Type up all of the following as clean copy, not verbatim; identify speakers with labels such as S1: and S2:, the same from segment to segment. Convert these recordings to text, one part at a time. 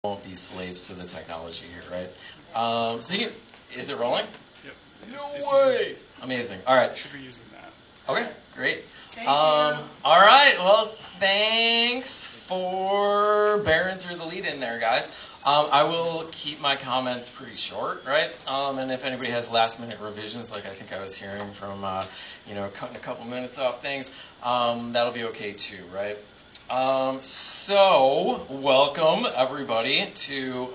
S1: won't be slaves to the technology here, right? Is it rolling?
S2: Yep.
S1: No way! Amazing. All right.
S2: Should be using that.
S1: Okay, great.
S3: Thank you.
S1: All right. Well, thanks for bearing through the lead in there, guys. I will keep my comments pretty short, right? And if anybody has last-minute revisions, like I think I was hearing from, cutting a couple minutes off things, that'll be okay too, right? So, welcome everybody to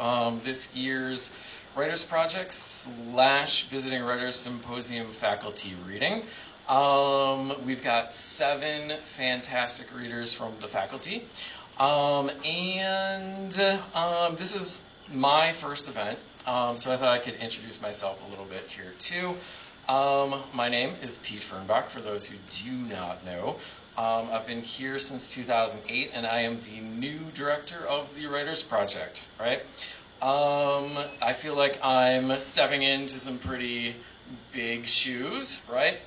S1: this year's Writers Project / Visiting Writers Symposium faculty reading. We've got 7 fantastic readers from the faculty. This is my first event, so I thought I could introduce myself a little bit here too. My name is Pete Fernbach, for those who do not know. I've been here since 2008, and I am the new director of the Writers Project, right? I feel like I'm stepping into some pretty big shoes, right?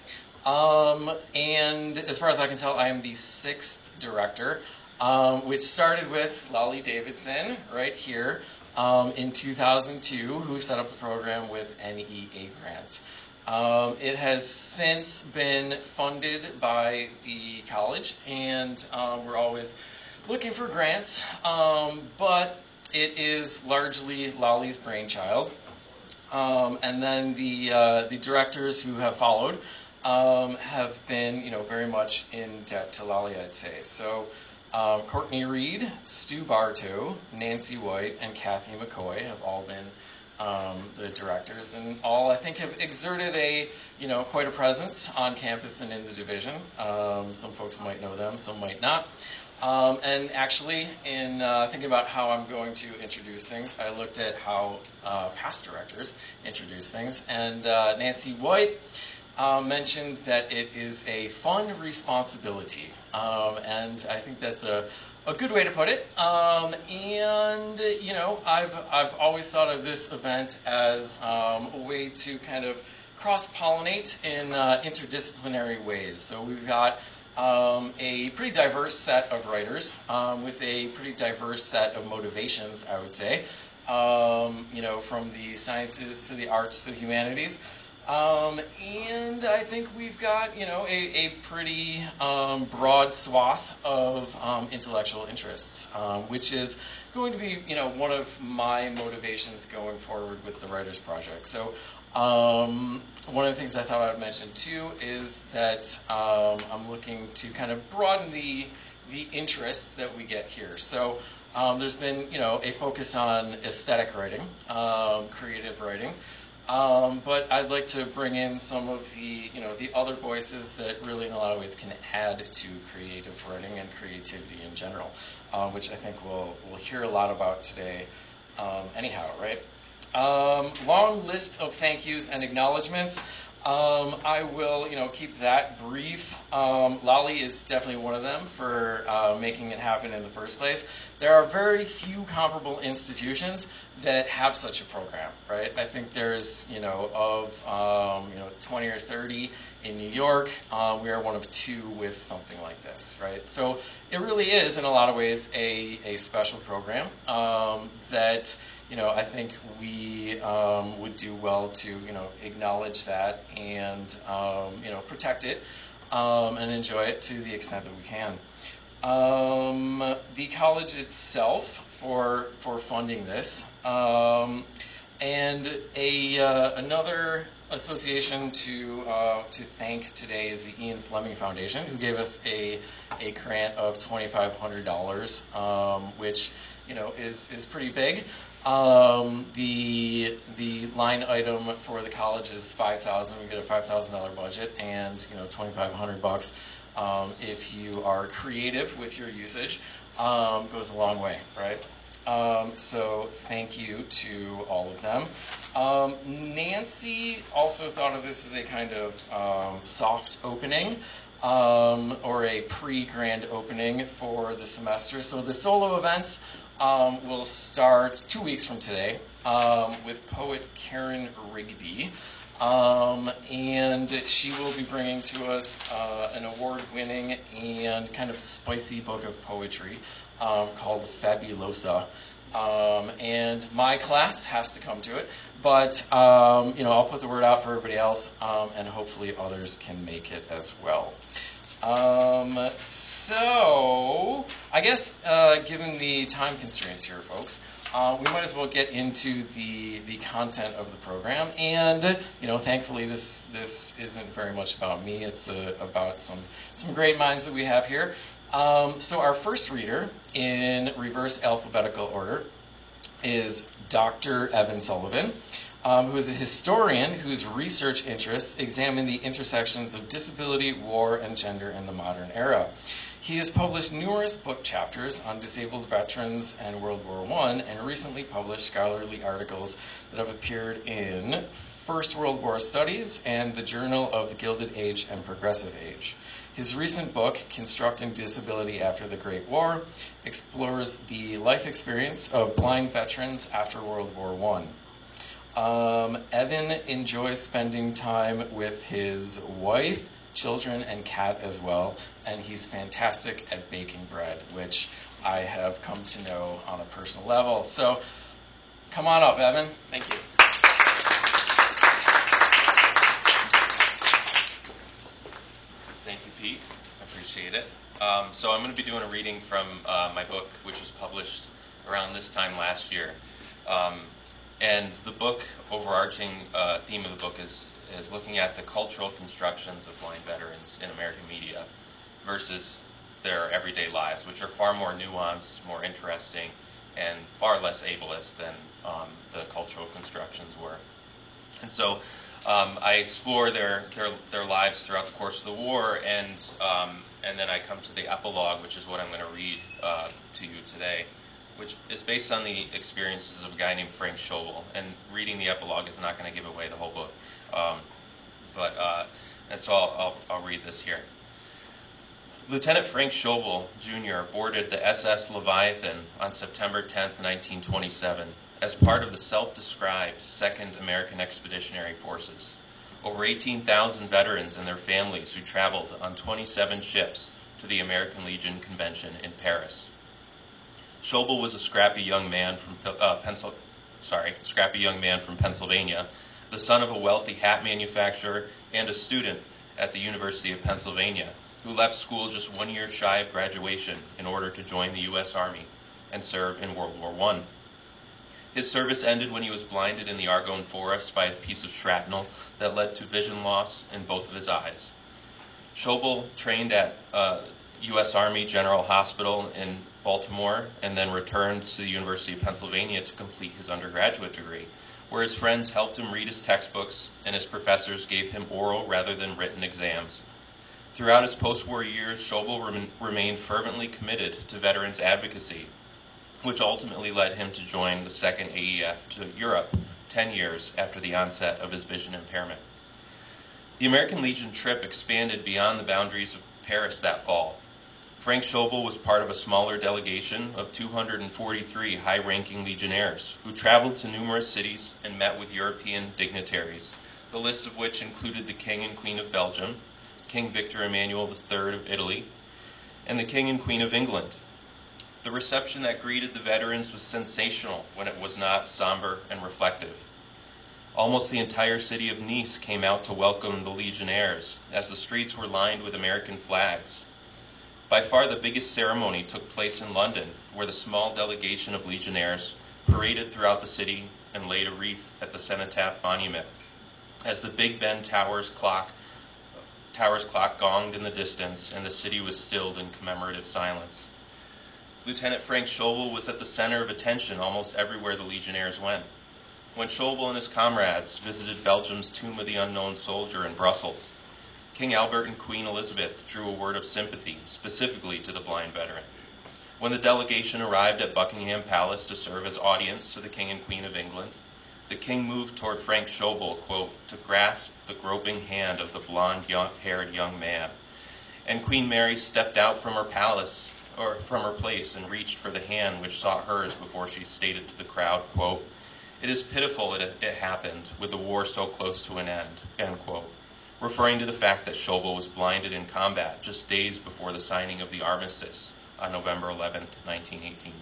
S1: And as far as I can tell, I am the 6th director, which started with Lolly Davidson right here in 2002, who set up the program with NEA grants. It has since been funded by the college, and we're always looking for grants, but it is largely Lolly's brainchild. And then the directors who have followed have been, very much in debt to Lolly, I'd say. So Courtney Reed, Stu Bartow, Nancy White, and Kathy McCoy have all been the directors, and all I think have exerted quite a presence on campus and in the division. Some folks might know them, some might not. And actually, in thinking about how I'm going to introduce things, I looked at how past directors introduce things, and Nancy White mentioned that it is a fun responsibility, and I think that's a good way to put it. I've always thought of this event as a way to kind of cross-pollinate in interdisciplinary ways. So we've got a pretty diverse set of writers with a pretty diverse set of motivations, I would say, from the sciences to the arts to the humanities. And I think we've got, a pretty broad swath of intellectual interests, which is going to be, one of my motivations going forward with the Writers Project. So one of the things I thought I would mention too is that I'm looking to kind of broaden the interests that we get here. So there's been, a focus on aesthetic writing, creative writing. But I'd like to bring in some of the, the other voices that really in a lot of ways can add to creative writing and creativity in general, which I think we'll hear a lot about today anyhow, right? Long list of thank yous and acknowledgments. I will, keep that brief. Lolly is definitely one of them for making it happen in the first place. There are very few comparable institutions that have such a program, right? I think there's, of 20 or 30 in New York, we are one of 2 with something like this, right? So it really is, in a lot of ways, a special program that, I think we would do well to, acknowledge that and, protect it and enjoy it to the extent that we can. The college itself for funding this, and another association to thank today is the Ian Fleming Foundation, who gave us a grant of $2,500, which is pretty big. The line item for the college is $5,000. We get a $5,000 budget, and $2,500 if you are creative with your usage goes a long way, right? So thank you to all of them. Nancy also thought of this as a kind of soft opening or a pre-grand opening for the semester. So the solo events will start 2 weeks from today with poet Karen Rigby. And she will be bringing to us an award-winning and kind of spicy book of poetry called Fabulosa. And my class has to come to it. But I'll put the word out for everybody else, and hopefully others can make it as well. So I guess given the time constraints here, folks, we might as well get into the content of the program. And thankfully this isn't very much about me. It's about some great minds that we have here. So our first reader in reverse alphabetical order is Dr. Evan Sullivan, who is a historian whose research interests examine the intersections of disability, war, and gender in the modern era. He has published numerous book chapters on disabled veterans and World War I, and recently published scholarly articles that have appeared in First World War Studies and the Journal of the Gilded Age and Progressive Age. His recent book, Constructing Disability After the Great War, explores the life experience of blind veterans after World War I. Evan enjoys spending time with his wife, children, and cat as well, and he's fantastic at baking bread, which I have come to know on a personal level. So, come on up, Evan. Thank you.
S2: Thank you, Pete. I appreciate it. So I'm going to be doing a reading from my book, which was published around this time last year. And the book, overarching theme of the book is looking at the cultural constructions of blind veterans in American media versus their everyday lives, which are far more nuanced, more interesting, and far less ableist than the cultural constructions were. And so I explore their lives throughout the course of the war, and then I come to the epilogue, which is what I'm going to read to you today, which is based on the experiences of a guy named Frank Schobel. And reading the epilogue is not going to give away the whole book. And so I'll read this here. Lieutenant Frank Schobel, Jr. boarded the SS Leviathan on September 10, 1927, as part of the self-described 2nd American Expeditionary Forces. Over 18,000 veterans and their families who traveled on 27 ships to the American Legion Convention in Paris. Schobel was a scrappy young man from Pennsylvania, the son of a wealthy hat manufacturer and a student at the University of Pennsylvania, who left school just 1 year shy of graduation in order to join the U.S. Army and serve in World War I. His service ended when he was blinded in the Argonne Forest by a piece of shrapnel that led to vision loss in both of his eyes. Schobel trained at U.S. Army General Hospital in Baltimore and then returned to the University of Pennsylvania to complete his undergraduate degree, where his friends helped him read his textbooks and his professors gave him oral rather than written exams. Throughout his post-war years, Schobel remained fervently committed to veterans advocacy, which ultimately led him to join the 2nd AEF to Europe 10 years after the onset of his vision impairment. The American Legion trip expanded beyond the boundaries of Paris that fall. Frank Schobel was part of a smaller delegation of 243 high-ranking legionnaires who traveled to numerous cities and met with European dignitaries, the list of which included the King and Queen of Belgium, King Victor Emmanuel III of Italy, and the King and Queen of England. The reception that greeted the veterans was sensational when it was not somber and reflective. Almost the entire city of Nice came out to welcome the legionnaires, as the streets were lined with American flags. By far the biggest ceremony took place in London, where the small delegation of legionnaires paraded throughout the city and laid a wreath at the Cenotaph Monument, as the Big Ben Tower's clock gonged in the distance and the city was stilled in commemorative silence. Lieutenant Frank Schobel was at the center of attention almost everywhere the legionnaires went. When Schobel and his comrades visited Belgium's Tomb of the Unknown Soldier in Brussels, King Albert and Queen Elizabeth drew a word of sympathy specifically to the blind veteran. When the delegation arrived at Buckingham Palace to serve as audience to the King and Queen of England, the king moved toward Frank Schobel, quote, to grasp the groping hand of the blonde-haired young man. And Queen Mary stepped out from her place and reached for the hand which sought hers before she stated to the crowd, quote, "It is pitiful it happened with the war so close to an end," end quote, referring to the fact that Schobel was blinded in combat just days before the signing of the armistice on November 11, 1918.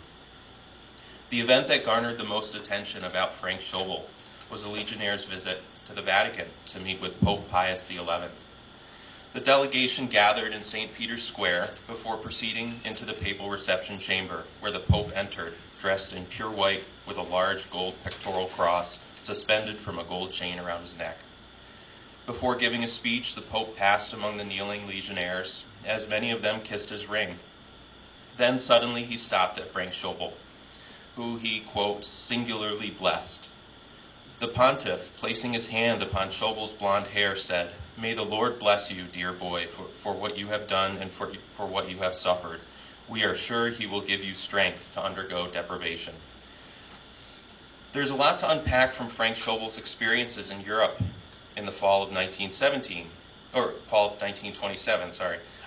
S2: The event that garnered the most attention about Frank Schobel was the Legionnaires' visit to the Vatican to meet with Pope Pius XI. The delegation gathered in St. Peter's Square before proceeding into the papal reception chamber, where the Pope entered, dressed in pure white with a large gold pectoral cross suspended from a gold chain around his neck. Before giving a speech, the Pope passed among the kneeling legionnaires, as many of them kissed his ring. Then suddenly he stopped at Frank Schobel, who he, quote, singularly blessed. The pontiff, placing his hand upon Schobel's blonde hair, said, "May the Lord bless you, dear boy, for what you have done and for what you have suffered. We are sure he will give you strength to undergo deprivation." There's a lot to unpack from Frank Schobel's experiences in Europe in the fall of 1927.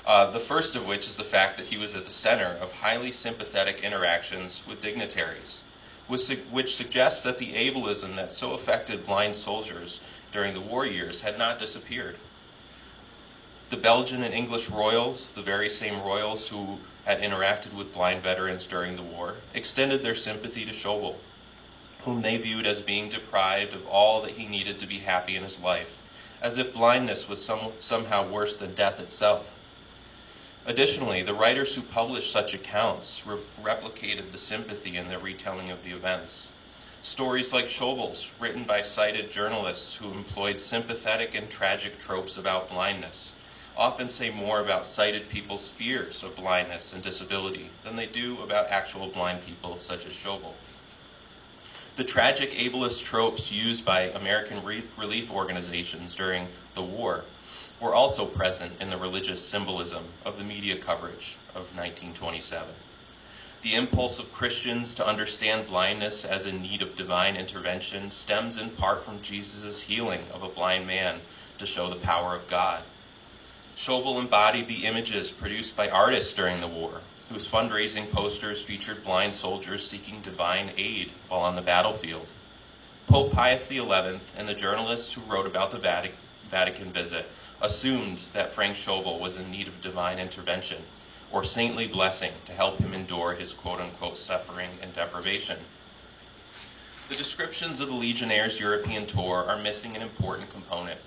S2: The first of which is the fact that he was at the center of highly sympathetic interactions with dignitaries, which suggests that the ableism that so affected blind soldiers during the war years had not disappeared. The Belgian and English royals, the very same royals who had interacted with blind veterans during the war, extended their sympathy to Schobel, whom they viewed as being deprived of all that he needed to be happy in his life, as if blindness was somehow worse than death itself. Additionally, the writers who published such accounts replicated the sympathy in their retelling of the events. Stories like Schobel's, written by cited journalists who employed sympathetic and tragic tropes about blindness, often say more about sighted people's fears of blindness and disability than they do about actual blind people such as Schobel. The tragic ableist tropes used by American relief organizations during the war were also present in the religious symbolism of the media coverage of 1927. The impulse of Christians to understand blindness as in need of divine intervention stems in part from Jesus' healing of a blind man to show the power of God. Schobel embodied the images produced by artists during the war, whose fundraising posters featured blind soldiers seeking divine aid while on the battlefield. Pope Pius XI and the journalists who wrote about the Vatican visit assumed that Frank Schobel was in need of divine intervention or saintly blessing to help him endure his quote-unquote suffering and deprivation. The descriptions of the Legionnaires' European tour are missing an important component,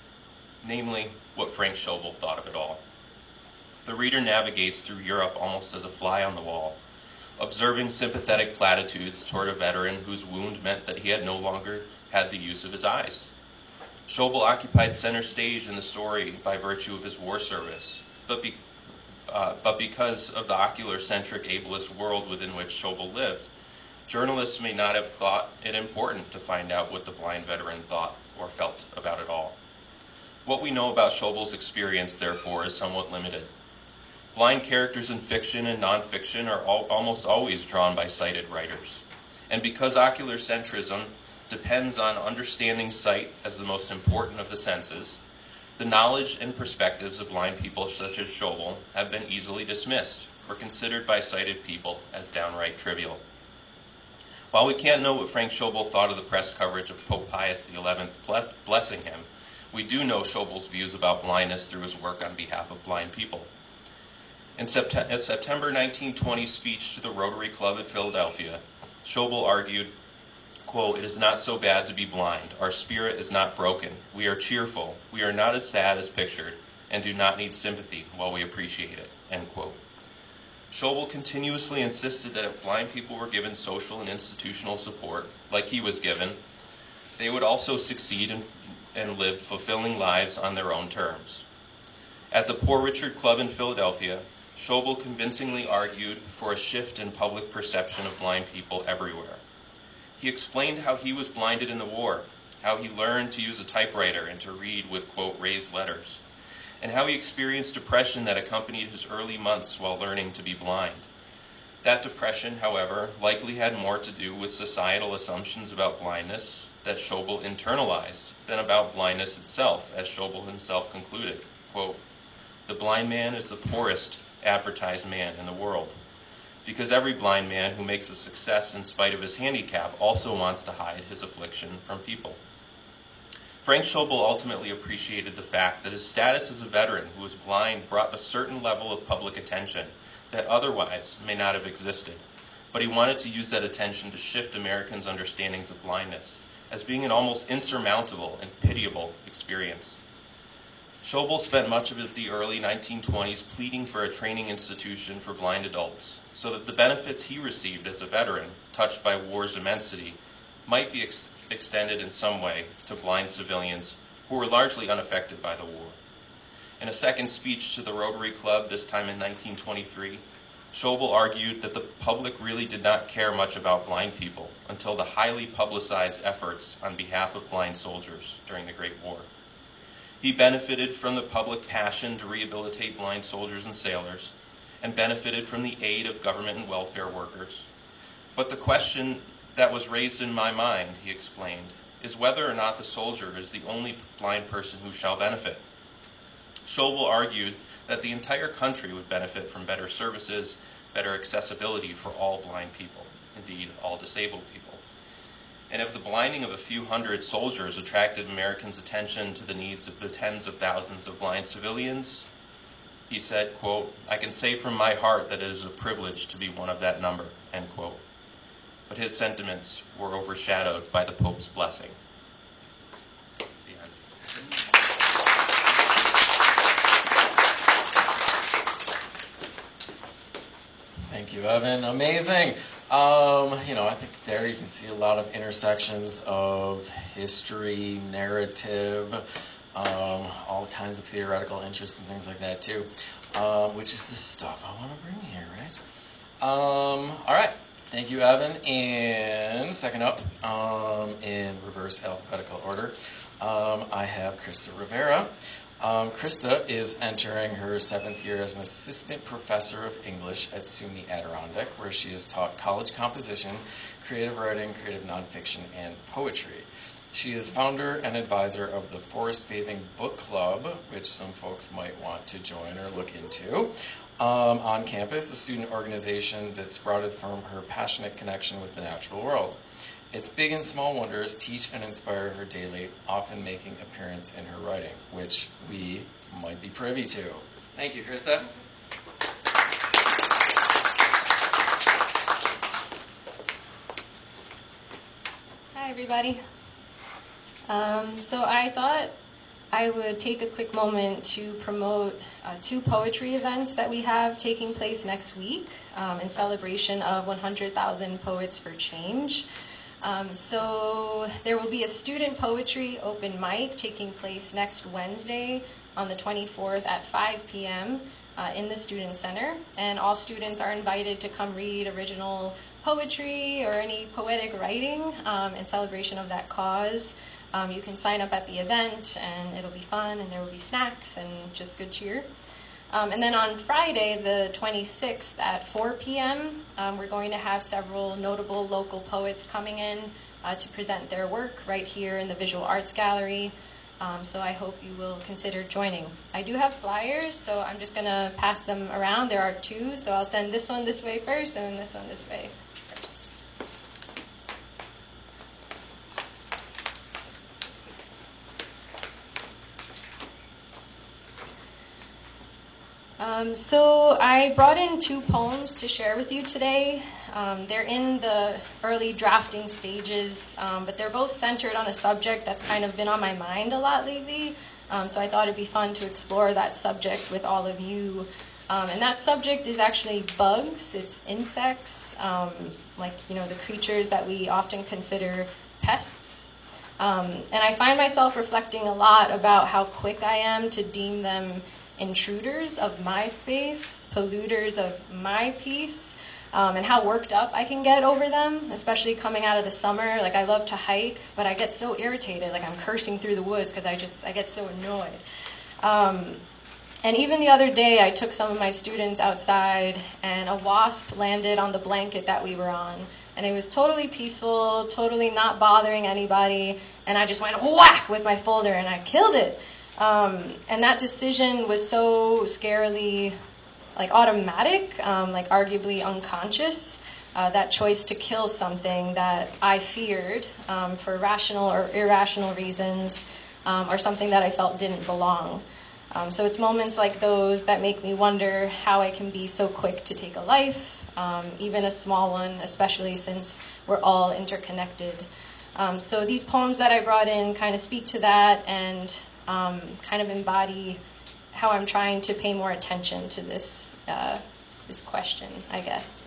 S2: namely what Frank Schobel thought of it all. The reader navigates through Europe almost as a fly on the wall, observing sympathetic platitudes toward a veteran whose wound meant that he had no longer had the use of his eyes. Schobel occupied center stage in the story by virtue of his war service, but because of the ocular-centric ableist world within which Schobel lived, journalists may not have thought it important to find out what the blind veteran thought or felt about it all. What we know about Schobel's experience, therefore, is somewhat limited. Blind characters in fiction and nonfiction are almost always drawn by sighted writers. And because ocular centrism depends on understanding sight as the most important of the senses, the knowledge and perspectives of blind people such as Schobel have been easily dismissed or considered by sighted people as downright trivial. While we can't know what Frank Schobel thought of the press coverage of Pope Pius XI blessing him, we do know Schobel's views about blindness through his work on behalf of blind people. In a September 1920 speech to the Rotary Club at Philadelphia, Schobel argued, quote, "It is not so bad to be blind. Our spirit is not broken. We are cheerful. We are not as sad as pictured, and do not need sympathy while we appreciate it," end quote. Schobel continuously insisted that if blind people were given social and institutional support, like he was given, they would also succeed and live fulfilling lives on their own terms. At the Poor Richard Club in Philadelphia, Schobel convincingly argued for a shift in public perception of blind people everywhere. He explained how he was blinded in the war, how he learned to use a typewriter and to read with, quote, raised letters, and how he experienced depression that accompanied his early months while learning to be blind. That depression, however, likely had more to do with societal assumptions about blindness that Schobel internalized than about blindness itself, as Schobel himself concluded, quote, "The blind man is the poorest advertised man in the world, because every blind man who makes a success in spite of his handicap also wants to hide his affliction from people." Frank Schobel ultimately appreciated the fact that his status as a veteran who was blind brought a certain level of public attention that otherwise may not have existed, but he wanted to use that attention to shift Americans' understandings of blindness as being an almost insurmountable and pitiable experience. Schobel spent much of the early 1920s pleading for a training institution for blind adults so that the benefits he received as a veteran, touched by war's immensity, might be extended in some way to blind civilians who were largely unaffected by the war. In a second speech to the Rotary Club, this time in 1923, Schobel argued that the public really did not care much about blind people until the highly publicized efforts on behalf of blind soldiers during the Great War. He benefited from the public passion to rehabilitate blind soldiers and sailors, and benefited from the aid of government and welfare workers. But the question that was raised in my mind, he explained, is whether or not the soldier is the only blind person who shall benefit. Schobel argued that the entire country would benefit from better services, better accessibility for all blind people, indeed all disabled people. And if the blinding of a few hundred soldiers attracted Americans' attention to the needs of the tens of thousands of blind civilians, he said, quote, "I can say from my heart that it is a privilege to be one of that number," end quote. But his sentiments were overshadowed by the Pope's blessing. The end.
S1: Thank you, Evan. Amazing. I think there you can see a lot of intersections of history, narrative, all kinds of theoretical interests and things like that too, which is the stuff I want to bring here, right? All right. Thank you, Evan. And second up, in reverse alphabetical order, I have Krista Rivera. Krista is entering her 7th year as an assistant professor of English at SUNY Adirondack, where she has taught college composition, creative writing, creative nonfiction, and poetry. She is founder and advisor of the Forest Bathing Book Club, which some folks might want to join or look into, on campus, a student organization that sprouted from her passionate connection with the natural world. Its big and small wonders teach and inspire her daily, often making appearance in her writing, which we might be privy to. Thank you, Krista.
S3: Hi, everybody. So I thought I would take a quick moment to promote 2 poetry events that we have taking place next week in celebration of 100,000 Poets for Change. So there will be a student poetry open mic taking place next Wednesday on the 24th at 5 p.m. In the Student Center. And all students are invited to come read original poetry or any poetic writing in celebration of that cause. You can sign up at the event and it'll be fun and there will be snacks and just good cheer. And then on Friday, the 26th at 4 p.m., we're going to have several notable local poets coming in to present their work right here in the Visual Arts Gallery. So I hope you will consider joining. I do have flyers, so I'm just going to pass them around. There are 2, so I'll send this one this way first and then this one this way first. So I brought in 2 poems to share with you today. They're in the early drafting stages, but they're both centered on a subject that's kind of been on my mind a lot lately. So I thought it'd be fun to explore that subject with all of you. And that subject is actually bugs. It's insects, the creatures that we often consider pests. And I find myself reflecting a lot about how quick I am to deem them intruders of my space, polluters of my peace, and how worked up I can get over them, especially coming out of the summer. Like, I love to hike, but I get so irritated, like I'm cursing through the woods because I get so annoyed. And even the other day, I took some of my students outside, and a wasp landed on the blanket that we were on. And it was totally peaceful, totally not bothering anybody, and I just went whack with my folder, and I killed it. And that decision was so scarily, automatic, arguably unconscious. That choice to kill something that I feared for rational or irrational reasons, or something that I felt didn't belong. So it's moments like those that make me wonder how I can be so quick to take a life, even a small one, especially since we're all interconnected. So these poems that I brought in kind of speak to that and kind of embody how I'm trying to pay more attention to this question, I guess.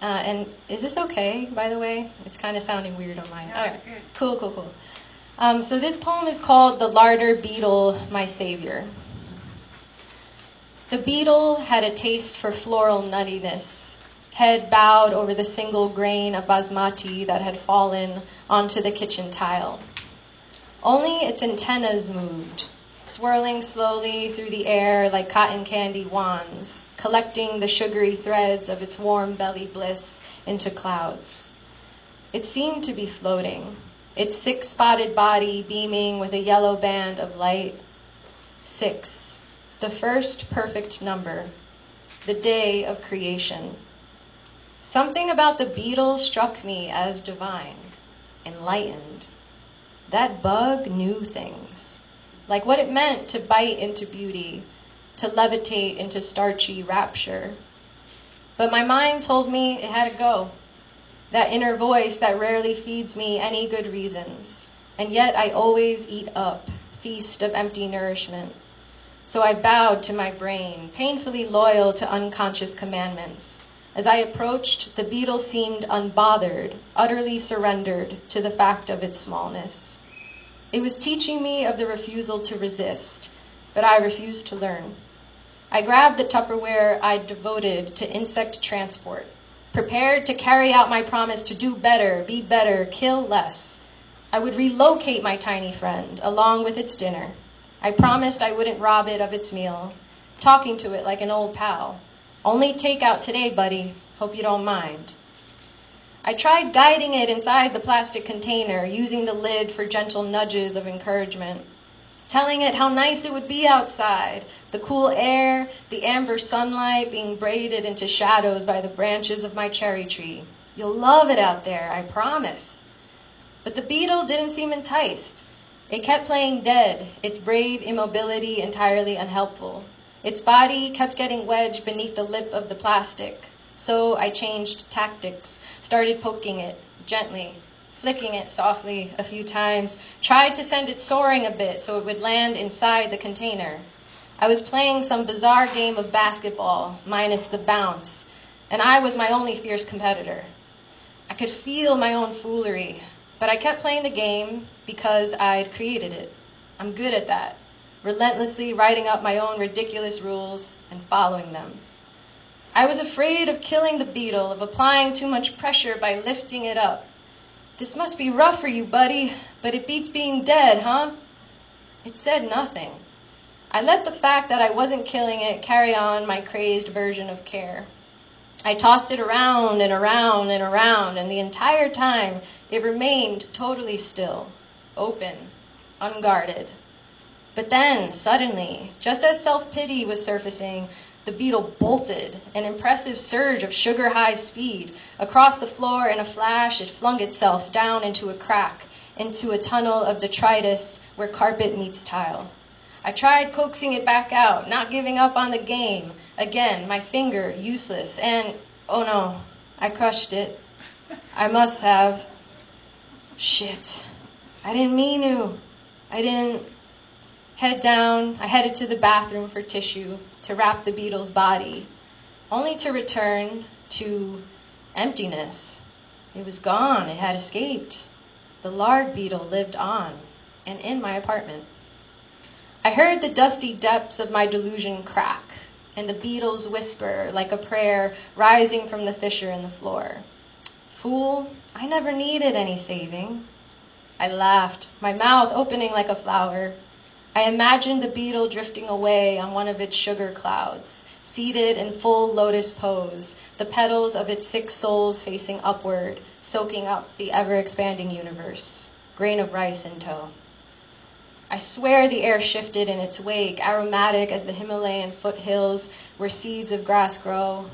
S3: And is this okay, by the way? It's kind of sounding weird on my end.
S4: No, it's good.
S3: Cool. So this poem is called The Larder Beetle, My Savior. The beetle had a taste for floral nuttiness, head bowed over the single grain of basmati that had fallen onto the kitchen tile. Only its antennas moved, swirling slowly through the air like cotton candy wands, collecting the sugary threads of its warm belly bliss into clouds. It seemed to be floating, its 6-spotted body beaming with a yellow band of light. 6, the first perfect number, the day of creation. Something about the beetle struck me as divine, enlightened. That bug knew things, like what it meant to bite into beauty, to levitate into starchy rapture. But my mind told me it had to go, that inner voice that rarely feeds me any good reasons, and yet I always eat up, feast of empty nourishment. So I bowed to my brain, painfully loyal to unconscious commandments. As I approached, the beetle seemed unbothered, utterly surrendered to the fact of its smallness. It was teaching me of the refusal to resist, but I refused to learn. I grabbed the Tupperware I'd devoted to insect transport, prepared to carry out my promise to do better, be better, kill less. I would relocate my tiny friend, along with its dinner. I promised I wouldn't rob it of its meal, talking to it like an old pal. Only takeout today, buddy. Hope you don't mind. I tried guiding it inside the plastic container, using the lid for gentle nudges of encouragement, telling it how nice it would be outside, the cool air, the amber sunlight being braided into shadows by the branches of my cherry tree. You'll love it out there, I promise. But the beetle didn't seem enticed. It kept playing dead, its brave immobility entirely unhelpful. Its body kept getting wedged beneath the lip of the plastic. So I changed tactics, started poking it gently, flicking it softly a few times, tried to send it soaring a bit so it would land inside the container. I was playing some bizarre game of basketball, minus the bounce, and I was my only fierce competitor. I could feel my own foolery, but I kept playing the game because I'd created it. I'm good at that, relentlessly writing up my own ridiculous rules and following them. I was afraid of killing the beetle, of applying too much pressure by lifting it up. This must be rough for you, buddy, but it beats being dead, huh? It said nothing. I let the fact that I wasn't killing it carry on my crazed version of care. I tossed it around and around and around, and the entire time it remained totally still, open, unguarded. But then, suddenly, just as self-pity was surfacing, the beetle bolted, an impressive surge of sugar-high speed. Across the floor in a flash, it flung itself down into a crack, into a tunnel of detritus where carpet meets tile. I tried coaxing it back out, not giving up on the game. Again, my finger useless, and, oh no, I crushed it. I must have. Shit. I didn't mean to. I didn't. Head down, I headed to the bathroom for tissue to wrap the beetle's body, only to return to emptiness. It was gone. It had escaped. The lard beetle lived on, and in my apartment. I heard the dusty depths of my delusion crack, and the beetle's whisper like a prayer rising from the fissure in the floor. Fool, I never needed any saving. I laughed, my mouth opening like a flower. I imagined the beetle drifting away on one of its sugar clouds, seated in full lotus pose, the petals of its 6 souls facing upward, soaking up the ever-expanding universe, grain of rice in tow. I swear the air shifted in its wake, aromatic as the Himalayan foothills where seeds of grass grow.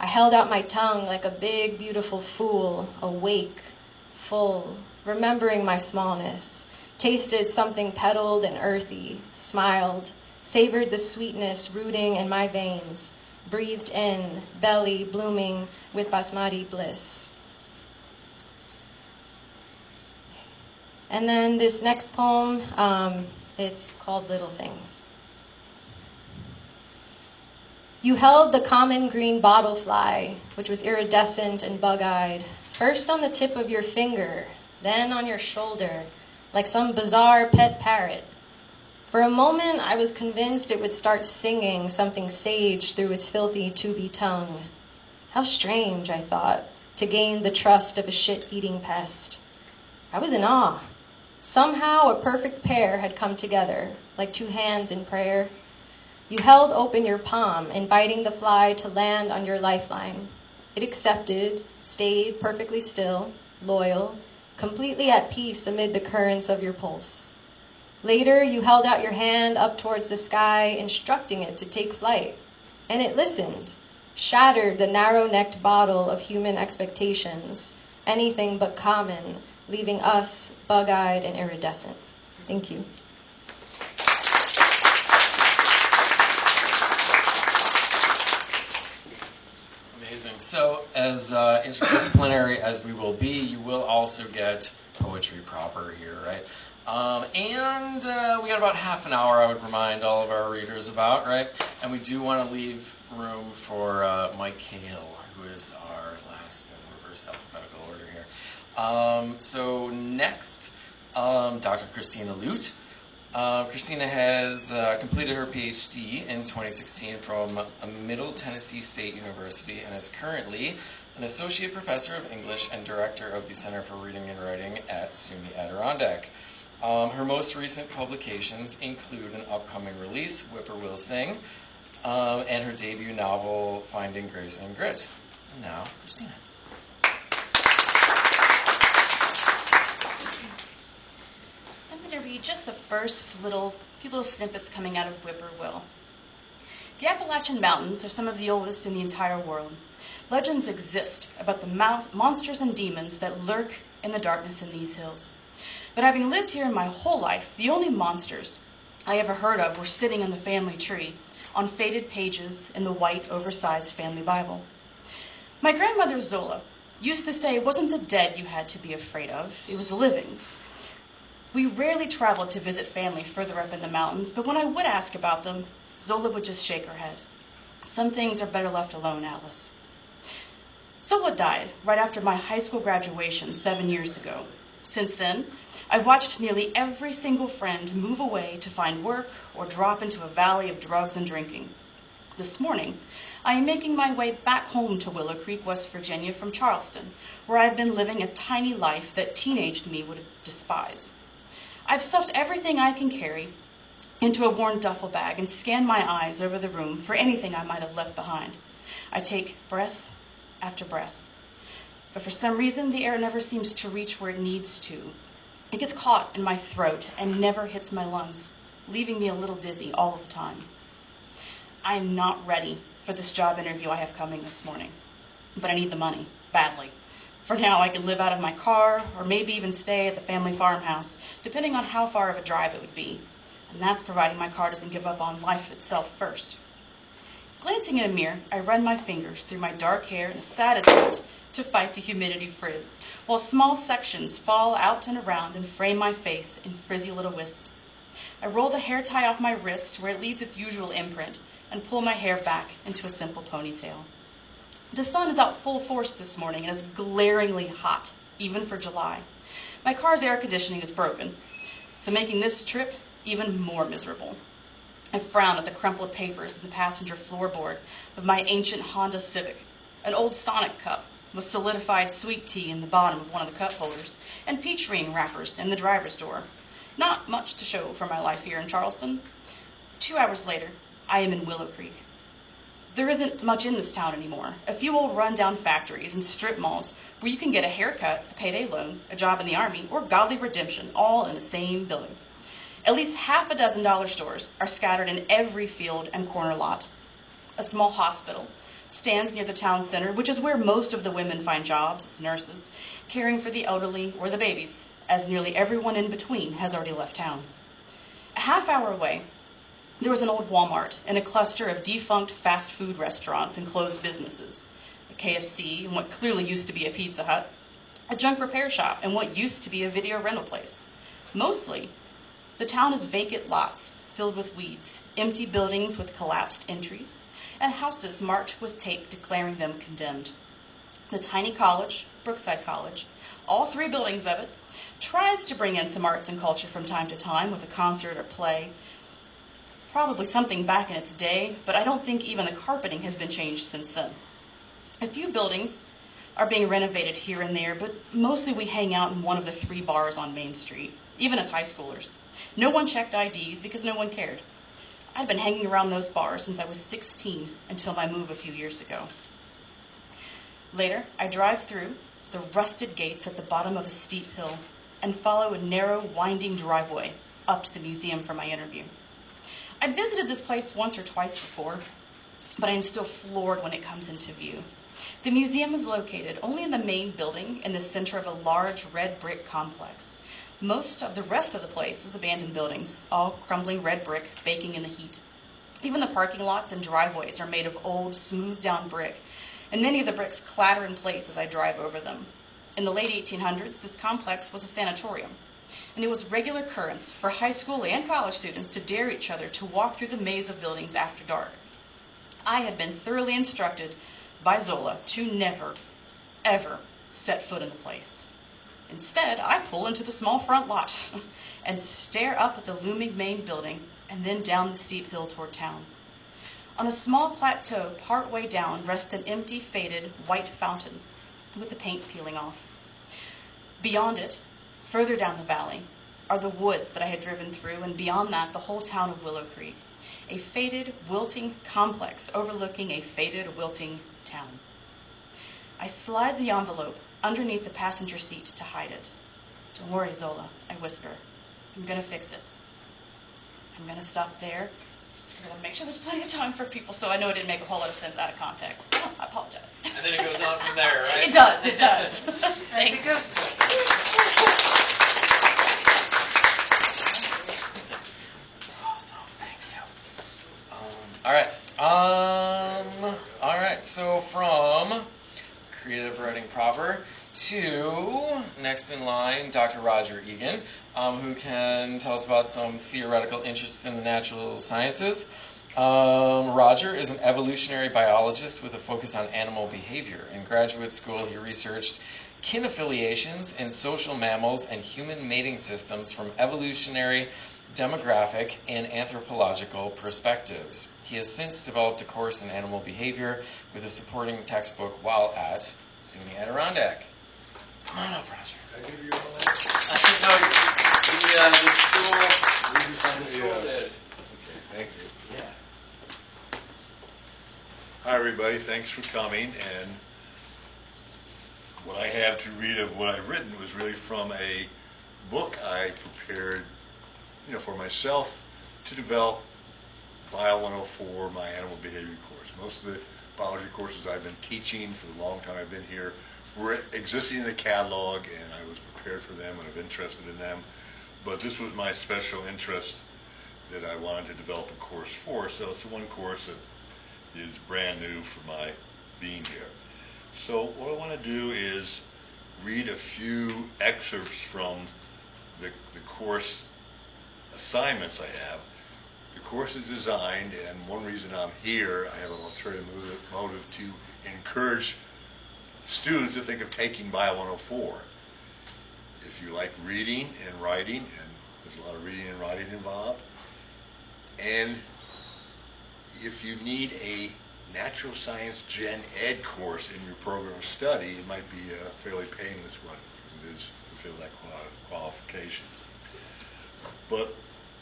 S3: I held out my tongue like a big, beautiful fool, awake, full, remembering my smallness. Tasted something petaled and earthy, smiled, savored the sweetness rooting in my veins, breathed in, belly blooming with basmati bliss. And then this next poem, it's called Little Things. You held the common green bottle fly, which was iridescent and bug-eyed, first on the tip of your finger, then on your shoulder, like some bizarre pet parrot. For a moment, I was convinced it would start singing something sage through its filthy tubey tongue. How strange, I thought, to gain the trust of a shit-eating pest. I was in awe. Somehow a perfect pair had come together, like two hands in prayer. You held open your palm, inviting the fly to land on your lifeline. It accepted, stayed perfectly still, loyal, completely at peace amid the currents of your pulse. Later, you held out your hand up towards the sky, instructing it to take flight. And it listened, shattered the narrow-necked bottle of human expectations, anything but common, leaving us bug-eyed and iridescent. Thank you.
S1: Amazing. So, as interdisciplinary as we will be, you will also get poetry proper here, right? And we got about half an hour, I would remind all of our readers about, right? And we do want to leave room for Mike Cahill, who is our last in reverse alphabetical order here. So next, Dr. Christina Lute. Christina has completed her PhD in 2016 from Middle Tennessee State University and is currently an associate professor of English and director of the Center for Reading and Writing at SUNY Adirondack. Her most recent publications include an upcoming release, Whippoorwill Sing, and her debut novel, Finding Grace and Grit. And now, Christina.
S4: So I'm going to read just the first few little snippets coming out of Whippoorwill. The Appalachian Mountains are some of the oldest in the entire world. Legends exist about the monsters and demons that lurk in the darkness in these hills. But having lived here my whole life, the only monsters I ever heard of were sitting in the family tree, on faded pages in the white, oversized family Bible. My grandmother Zola used to say it wasn't the dead you had to be afraid of, it was the living. We rarely traveled to visit family further up in the mountains, but when I would ask about them, Zola would just shake her head. Some things are better left alone, Alice. Zola died right after my high school graduation 7 years ago. Since then, I've watched nearly every single friend move away to find work or drop into a valley of drugs and drinking. This morning, I am making my way back home to Willow Creek, West Virginia from Charleston, where I've been living a tiny life that teenaged me would despise. I've stuffed everything I can carry into a worn duffel bag and scanned my eyes over the room for anything I might have left behind. I take breath after breath. But for some reason, the air never seems to reach where it needs to. It gets caught in my throat and never hits my lungs, leaving me a little dizzy all of the time. I am not ready for this job interview I have coming this morning, but I need the money, badly. For now, I can live out of my car, or maybe even stay at the family farmhouse, depending on how far of a drive it would be. And that's providing my car doesn't give up on life itself first. Glancing in a mirror, I run my fingers through my dark hair in a sad attempt to fight the humidity frizz, while small sections fall out and around and frame my face in frizzy little wisps. I roll the hair tie off my wrist where it leaves its usual imprint and pull my hair back into a simple ponytail. The sun is out full force this morning and is glaringly hot, even for July. My car's air conditioning is broken, so making this trip even more miserable. I frown at the crumpled papers in the passenger floorboard of my ancient Honda Civic, an old Sonic cup with solidified sweet tea in the bottom of one of the cup holders, and peach ring wrappers in the driver's door. Not much to show for my life here in Charleston. 2 hours later, I am in Willow Creek. There isn't much in this town anymore. A few old run-down factories and strip malls where you can get a haircut, a payday loan, a job in the Army, or godly redemption, all in the same building. At least half a dozen dollar stores are scattered in every field and corner lot. A small hospital stands near the town center, which is where most of the women find jobs as nurses, caring for the elderly or the babies, as nearly everyone in between has already left town. A half hour away, There was an old Walmart and a cluster of defunct fast food restaurants and closed businesses, a KFC and what clearly used to be a Pizza Hut, a junk repair shop and what used to be a video rental place. Mostly, the town is vacant lots filled with weeds, empty buildings with collapsed entries, and houses marked with tape declaring them condemned. The tiny college, Brookside College, all 3 buildings of it, tries to bring in some arts and culture from time to time with a concert or play. It's probably something back in its day, but I don't think even the carpeting has been changed since then. A few buildings are being renovated here and there, but mostly we hang out in one of the 3 bars on Main Street, even as high schoolers. No one checked IDs because no one cared. I'd been hanging around those bars since I was 16 until my move a few years ago. Later, I drive through the rusted gates at the bottom of a steep hill and follow a narrow, winding driveway up to the museum for my interview. I'd visited this place once or twice before, but I am still floored when it comes into view. The museum is located only in the main building in the center of a large red brick complex. Most of the rest of the place is abandoned buildings, all crumbling red brick, baking in the heat. Even the parking lots and driveways are made of old, smoothed-down brick, and many of the bricks clatter in place as I drive over them. In the late 1800s, this complex was a sanatorium, and it was regular occurrence for high school and college students to dare each other to walk through the maze of buildings after dark. I had been thoroughly instructed by Zola to never, ever set foot in the place. Instead, I pull into the small front lot and stare up at the looming main building and then down the steep hill toward town. On a small plateau partway down rests an empty, faded, white fountain with the paint peeling off. Beyond it, further down the valley, are the woods that I had driven through, and beyond that, the whole town of Willow Creek, a faded, wilting complex overlooking a faded, wilting town. I slide the envelope underneath the passenger seat to hide it. "Don't worry, Zola," I whisper. "I'm going to fix it. I'm going to stop there because I want to make sure there's plenty of time for people, so I know it didn't make a whole lot of sense out of context. Oh, I apologize."
S1: And then it goes on from there, right?
S4: It does, it does.
S5: Thanks.
S1: Awesome, thank you. All right, so from creative writing proper to next in line, Dr. Roger Egan, who can tell us about some theoretical interests in the natural sciences. Roger is an evolutionary biologist with a focus on animal behavior. In graduate school, he researched kin affiliations in social mammals and human mating systems from evolutionary, demographic, and anthropological perspectives. He has since developed a course in animal behavior with a supporting textbook while at SUNY Adirondack. Come on up, Roger.
S5: I give you all that?
S1: The school did.
S5: Okay, thank you.
S1: Yeah.
S5: Hi, everybody. Thanks for coming. And what I have to read of what I've written was really from a book I prepared, for myself to develop Bio 104, my animal behavior course. Most of the biology courses I've been teaching for the long time I've been here were existing in the catalog, and I was prepared for them and I'm interested in them. But this was my special interest that I wanted to develop a course for. So it's the one course that is brand new for my being here. So what I want to do is read a few excerpts from the course assignments I have. The course is designed, and one reason I'm here, I have an ulterior motive to encourage students to think of taking Bio 104. If you like reading and writing, and there's a lot of reading and writing involved, and if you need a natural science gen ed course in your program of study, it might be a fairly painless one, because it is fulfill that qualification. But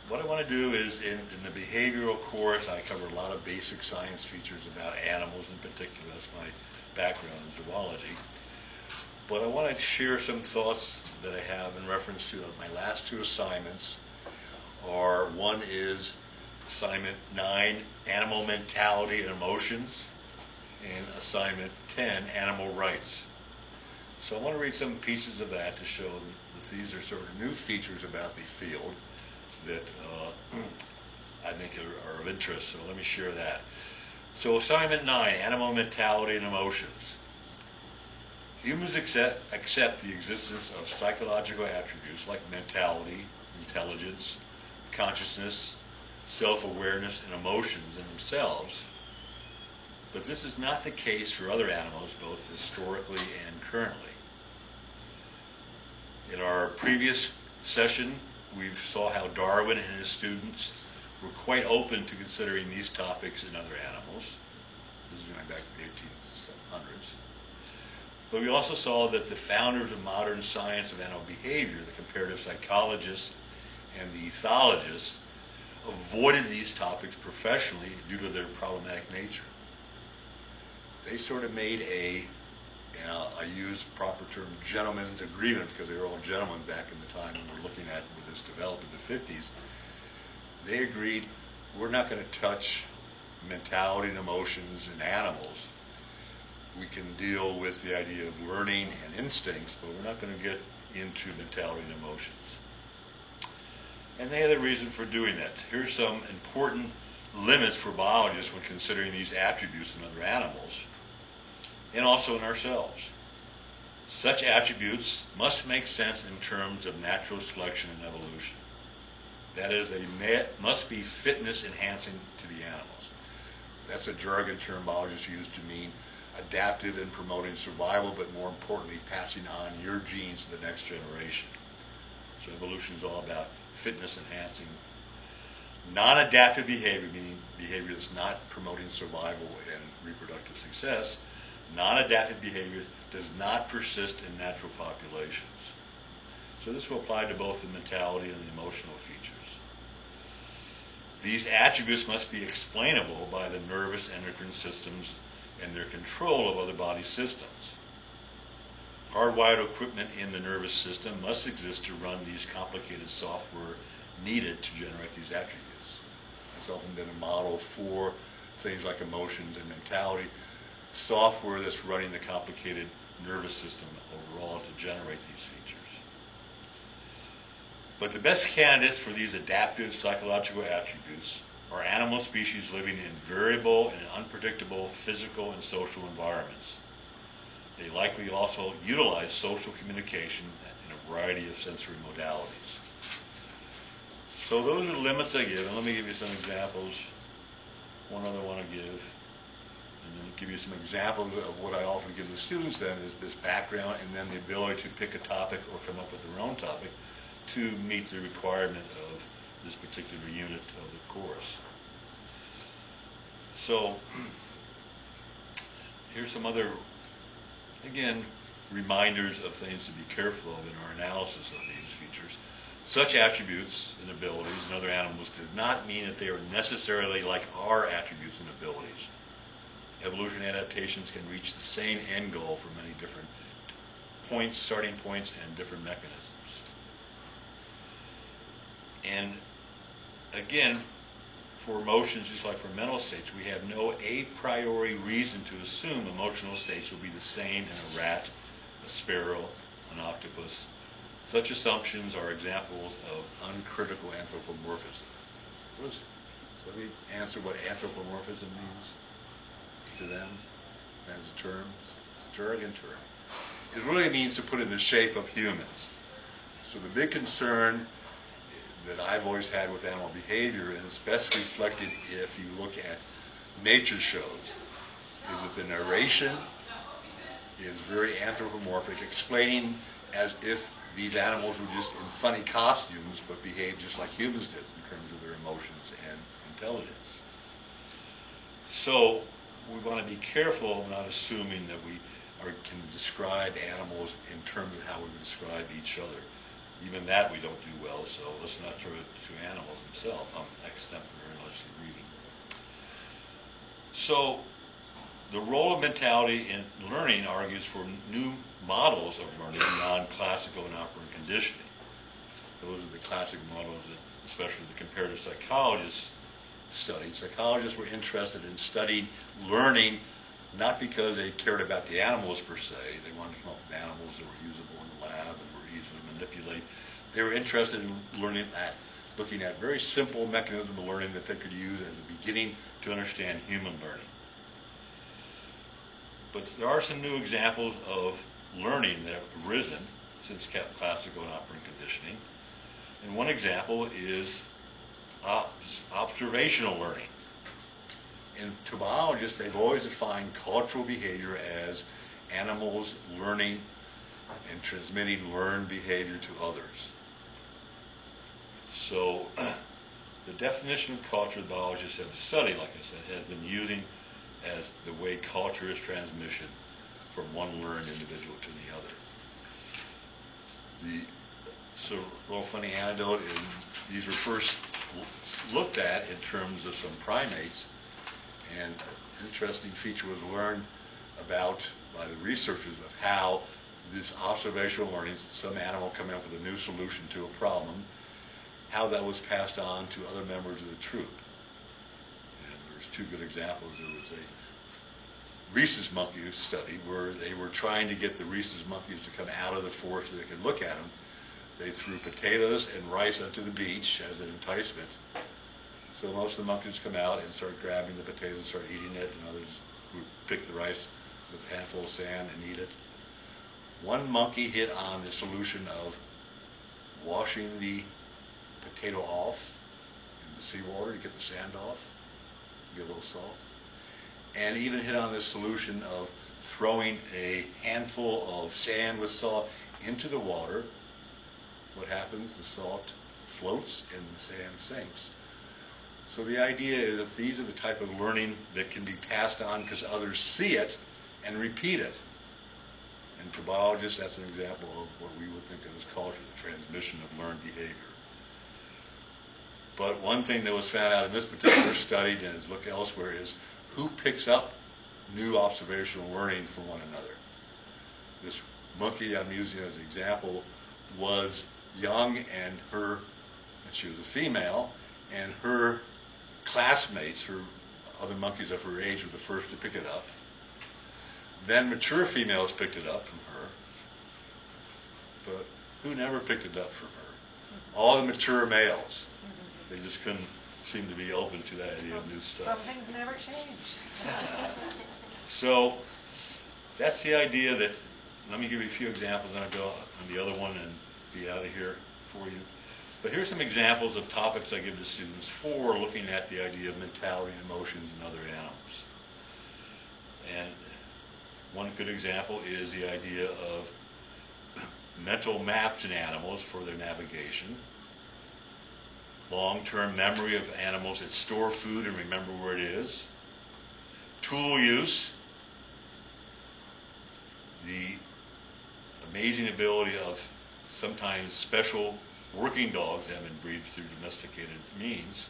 S5: what I want to do is, in the behavioral course, I cover a lot of basic science features about animals in particular. That's my background in zoology. But I want to share some thoughts that I have in reference to my last 2 assignments. One is assignment 9, Animal Mentality and Emotions, and assignment 10, Animal Rights. So I want to read some pieces of that to show that these are sort of new features about the field that I think are of interest, so let me share that. So assignment 9, animal mentality and emotions. Humans accept the existence of psychological attributes like mentality, intelligence, consciousness, self-awareness, and emotions in themselves. But this is not the case for other animals, both historically and currently. In our previous session, we saw how Darwin and his students were quite open to considering these topics in other animals. This is going back to the 1800s. But we also saw that the founders of modern science of animal behavior, the comparative psychologists and the ethologists, avoided these topics professionally due to their problematic nature. They sort of made a, I use proper term, gentleman's agreement, because they were all gentlemen back in the time when we're looking at where this developed in the 50s. They agreed, we're not going to touch mentality and emotions in animals. We can deal with the idea of learning and instincts, but we're not going to get into mentality and emotions. And they had a reason for doing that. Here's some important limits for biologists when considering these attributes in other animals, and also in ourselves. Such attributes must make sense in terms of natural selection and evolution. That is, they must be fitness enhancing to the animals. That's a jargon term biologists use to mean adaptive and promoting survival, but more importantly, passing on your genes to the next generation. So evolution is all about fitness enhancing. Non-adaptive behavior, meaning behavior that's not promoting survival and reproductive success. Non-adaptive behavior does not persist in natural populations. So this will apply to both the mentality and the emotional features. These attributes must be explainable by the nervous endocrine systems and their control of other body systems. Hardwired equipment in the nervous system must exist to run these complicated software needed to generate these attributes. That's often been a model for things like emotions and mentality, software that's running the complicated nervous system overall to generate these features. But the best candidates for these adaptive psychological attributes are animal species living in variable and unpredictable physical and social environments. They likely also utilize social communication in a variety of sensory modalities. So those are the limits I give, and let me give you some examples. One other one I give, and then give you some examples of what I often give the students then is this background and then the ability to pick a topic or come up with their own topic to meet the requirement of this particular unit of the course. So here's some other, again, reminders of things to be careful of in our analysis of these features. Such attributes and abilities in other animals does not mean that they are necessarily like our attributes and abilities. Evolution adaptations can reach the same end goal for many different points, starting points, and different mechanisms. And again, for emotions, just like for mental states, we have no a priori reason to assume emotional states will be the same in a rat, a sparrow, an octopus. Such assumptions are examples of uncritical anthropomorphism. So let me answer what anthropomorphism means to them as a term. It's a jargon term. It really means to put in the shape of humans. So the big concern that I've always had with animal behavior, and it's best reflected if you look at nature shows, is that the narration is very anthropomorphic, explaining as if these animals were just in funny costumes but behaved just like humans did in terms of their emotions and intelligence. So we want to be careful of not assuming that we can describe animals in terms of how we would describe each other. Even that we don't do well, so let's not throw it to animals themselves. I'm extemporaneously reading. So the role of mentality in learning argues for new models of learning beyond classical and operant conditioning. Those are the classic models that especially the comparative psychologists studied. Psychologists were interested in studying learning not because they cared about the animals per se. They wanted to come up with animals that were usable in the lab and were easy to manipulate. They were interested in learning at looking at very simple mechanisms of learning that they could use as a beginning to understand human learning. But there are some new examples of learning that have arisen since classical and operant conditioning. And one example is observational learning. And to biologists, they've always defined cultural behavior as animals learning and transmitting learned behavior to others. So the definition of culture that biologists have studied, like I said, has been using as the way culture is transmission from one learned individual to the other. So a little funny anecdote is these were first looked at in terms of some primates, and an interesting feature was learned about by the researchers of how this observational learning, some animal coming up with a new solution to a problem, how that was passed on to other members of the troop. And there's two good examples. There was a rhesus monkey study where they were trying to get the rhesus monkeys to come out of the forest so they could look at them. They threw potatoes and rice onto the beach as an enticement. So most of the monkeys come out and start grabbing the potatoes and start eating it, and others would pick the rice with a handful of sand and eat it. One monkey hit on the solution of washing the potato off in the seawater to get the sand off, get a little salt, and even hit on this solution of throwing a handful of sand with salt into the water. What happens? The salt floats and the sand sinks. So the idea is that these are the type of learning that can be passed on because others see it and repeat it. And to biologists, that's an example of what we would think of as culture, the transmission of learned behavior. But one thing that was found out in this particular study, and is looked elsewhere, is who picks up new observational learning from one another. This monkey I'm using as an example was young, and she was a female, and her classmates, her other monkeys of her age, were the first to pick it up. Then mature females picked it up from her, but who never picked it up from her? All the mature males. They just couldn't seem to be open to that idea of new stuff.
S6: Some things never change.
S5: So that's the idea that, let me give you a few examples and I'll go on the other one and be out of here for you. But here's some examples of topics I give to students for looking at the idea of mentality and emotions in other animals. And one good example is the idea of mental maps in animals for their navigation, long-term memory of animals that store food and remember where it is, tool use, the amazing ability of sometimes special working dogs that have been bred through domesticated means.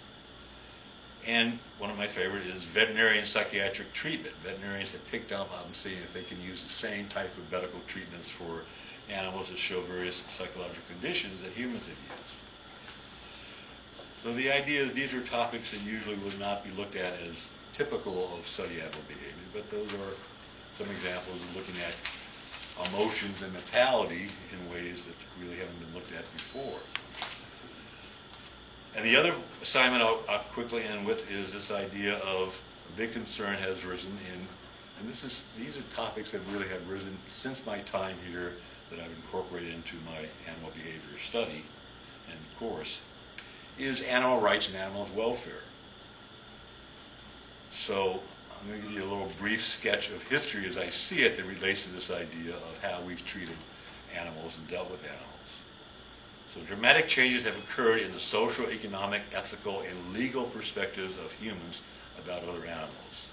S5: And one of my favorite is veterinary and psychiatric treatment. Veterinarians have picked up on seeing if they can use the same type of medical treatments for animals that show various psychological conditions that humans have used. So the idea that these are topics that usually would not be looked at as typical of study animal behavior, but those are some examples of looking at emotions and mentality in ways that really haven't been looked at before. And the other assignment I'll quickly end with is this idea of a big concern has risen in, and these are topics that really have risen since my time here that I've incorporated into my animal behavior study and course, is animal rights and animal welfare. So I'm going to give you a little brief sketch of history as I see it that relates to this idea of how we've treated animals and dealt with animals. So dramatic changes have occurred in the social, economic, ethical, and legal perspectives of humans about other animals.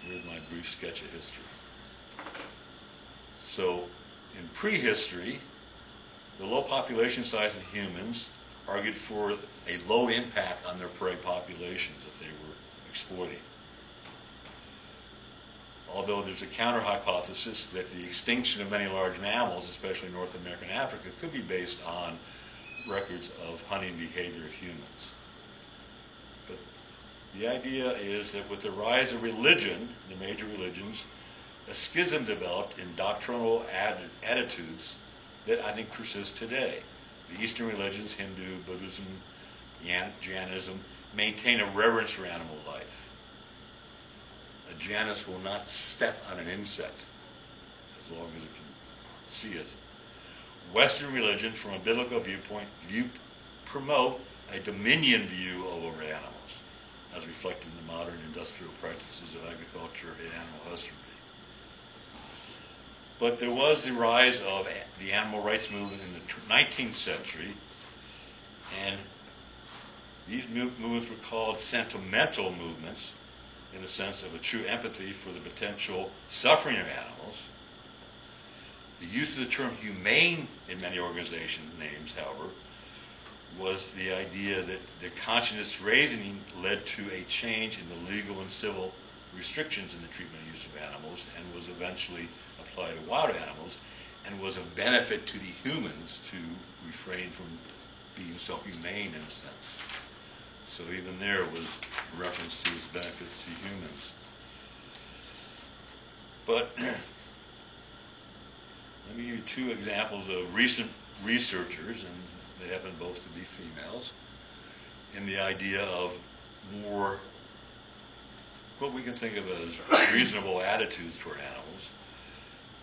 S5: Here's my brief sketch of history. So in prehistory, the low population size of humans argued for a low impact on their prey populations that they were exploiting. Although there's a counter-hypothesis that the extinction of many large mammals, especially North America and Africa, could be based on records of hunting behavior of humans. But the idea is that with the rise of religion, the major religions, a schism developed in doctrinal attitudes that I think persists today. The Eastern religions, Hindu, Buddhism, Jainism, maintain a reverence for animal life. A Jainist will not step on an insect as long as it can see it. Western religion, from a biblical viewpoint, promote a dominion view over animals, as reflected in the modern industrial practices of agriculture and animal husbandry. But there was the rise of the animal rights movement in the 19th century, and these movements were called sentimental movements in the sense of a true empathy for the potential suffering of animals. The use of the term humane in many organization names, however, was the idea that the conscious reasoning led to a change in the legal and civil restrictions in the treatment and use of animals, and was eventually applied to wild animals, and was of benefit to the humans to refrain from being so humane in a sense. So even there was a reference to its benefits to humans. But let me give you two examples of recent researchers, and they happen both to be females, in the idea of more what we can think of as reasonable attitudes toward animals.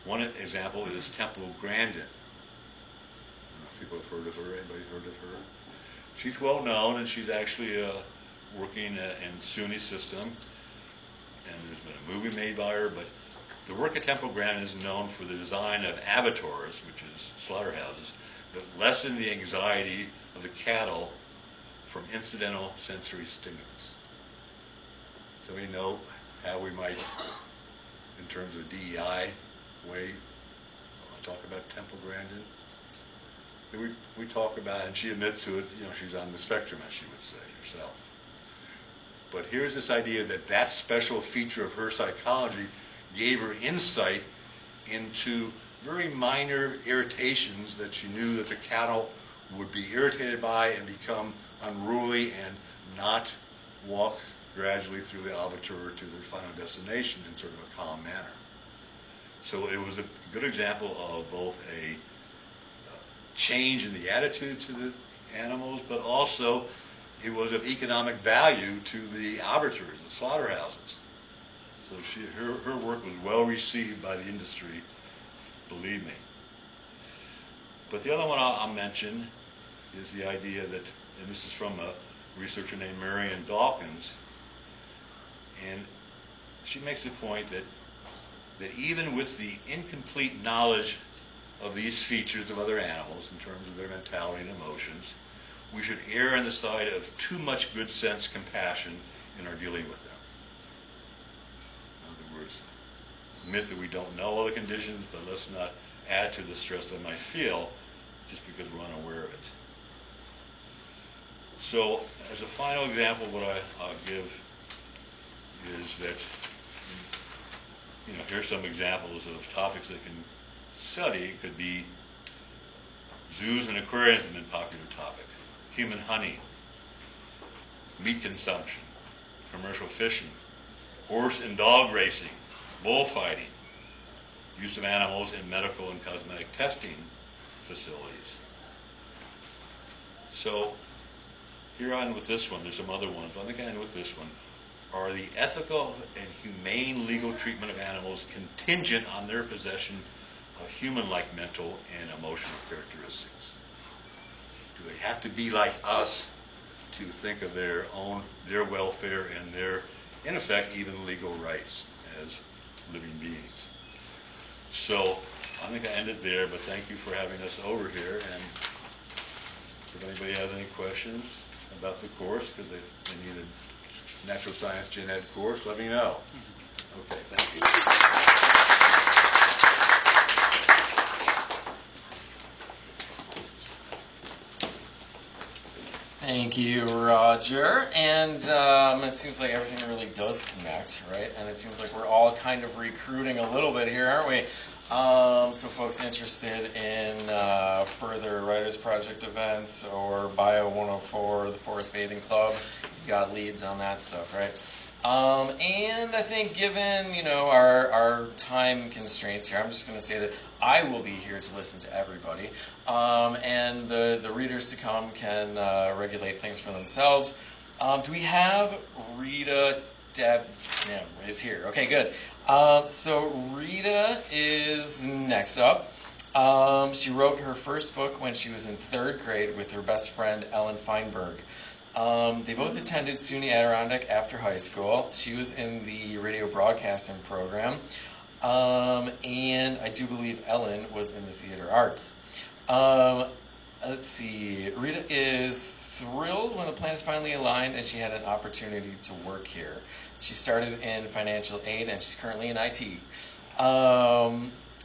S5: One example is Temple Grandin. I don't know if people have heard of her. Anybody heard of her? She's well known, and she's actually working in SUNY system, and there's been a movie made by her, but the work at Temple Grandin is known for the design of abattoirs, which is slaughterhouses, that lessen the anxiety of the cattle from incidental sensory stimulus. Somebody know how we might, in terms of DEI, talk about Temple Grandin? We talk about, and she admits to it, she's on the spectrum, as she would say herself. But here's this idea that that special feature of her psychology gave her insight into very minor irritations that she knew that the cattle would be irritated by and become unruly and not walk gradually through the abattoir to their final destination in sort of a calm manner. So it was a good example of both a change in the attitude to the animals, but also it was of economic value to the abattoirs, the slaughterhouses. So her work was well received by the industry, believe me. But the other one I'll mention is the idea that, and this is from a researcher named Marian Dawkins, and she makes the point that even with the incomplete knowledge of these features of other animals in terms of their mentality and emotions, we should err on the side of too much good sense compassion in our dealing with them. In other words, admit that we don't know all the conditions, but let's not add to the stress they might feel just because we're unaware of it. So, as a final example, what I'll give is that, here's some examples of topics that can study. It could be zoos and aquariums have been a popular topic, human hunting, meat consumption, commercial fishing, horse and dog racing, bullfighting, use of animals in medical and cosmetic testing facilities. So here on with this one, there's some other ones, but I think I end with this one. Are the ethical and humane legal treatment of animals contingent on their possession of human-like mental and emotional characteristics? Do they have to be like us to think of their welfare and their, in effect, even legal rights as living beings? So I think I ended there, but thank you for having us over here. And if anybody has any questions about the course, because they need a natural science gen ed course, let me know. Okay, thank you.
S1: Thank you, Roger. And it seems like everything really does connect, right? And it seems like we're all kind of recruiting a little bit here, aren't we? So folks interested in further Writers Project events or Bio 104, the Forest Bathing Club, you got leads on that stuff, right? And I think given, our time constraints here, I'm just going to say that I will be here to listen to everybody. And the readers to come can regulate things for themselves. Do we have Rita is here. Okay, good. So Rita is next up. She wrote her first book when she was in 3rd grade with her best friend Ellen Feinberg. They both attended SUNY Adirondack after high school. She was in the radio broadcasting program. And I do believe Ellen was in the theater arts. Let's see. Rita is thrilled when the planets finally aligned and she had an opportunity to work here. She started in financial aid and she's currently in IT.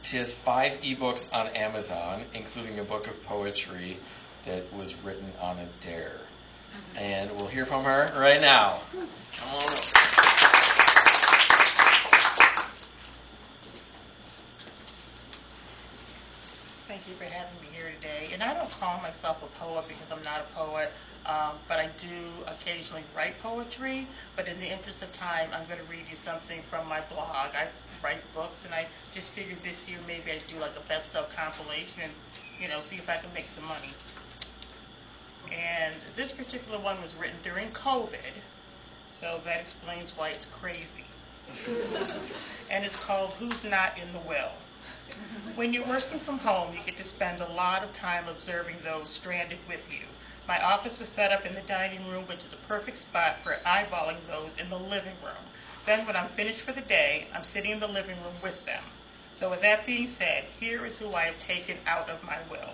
S1: She has 5 ebooks on Amazon, including a book of poetry that was written on a dare. And we'll hear from her right now. Come on up.
S6: Thank you for having me here today. And I don't call myself a poet because I'm not a poet, but I do occasionally write poetry. But in the interest of time, I'm going to read you something from my blog. I write books, and I just figured this year maybe I'd do like a best of compilation and, see if I can make some money. And this particular one was written during COVID, so that explains why it's crazy. And it's called Who's Not in the Will. When you're working from home, you get to spend a lot of time observing those stranded with you. My office was set up in the dining room, which is a perfect spot for eyeballing those in the living room. Then when I'm finished for the day, I'm sitting in the living room with them. So with that being said, here is who I have taken out of my will.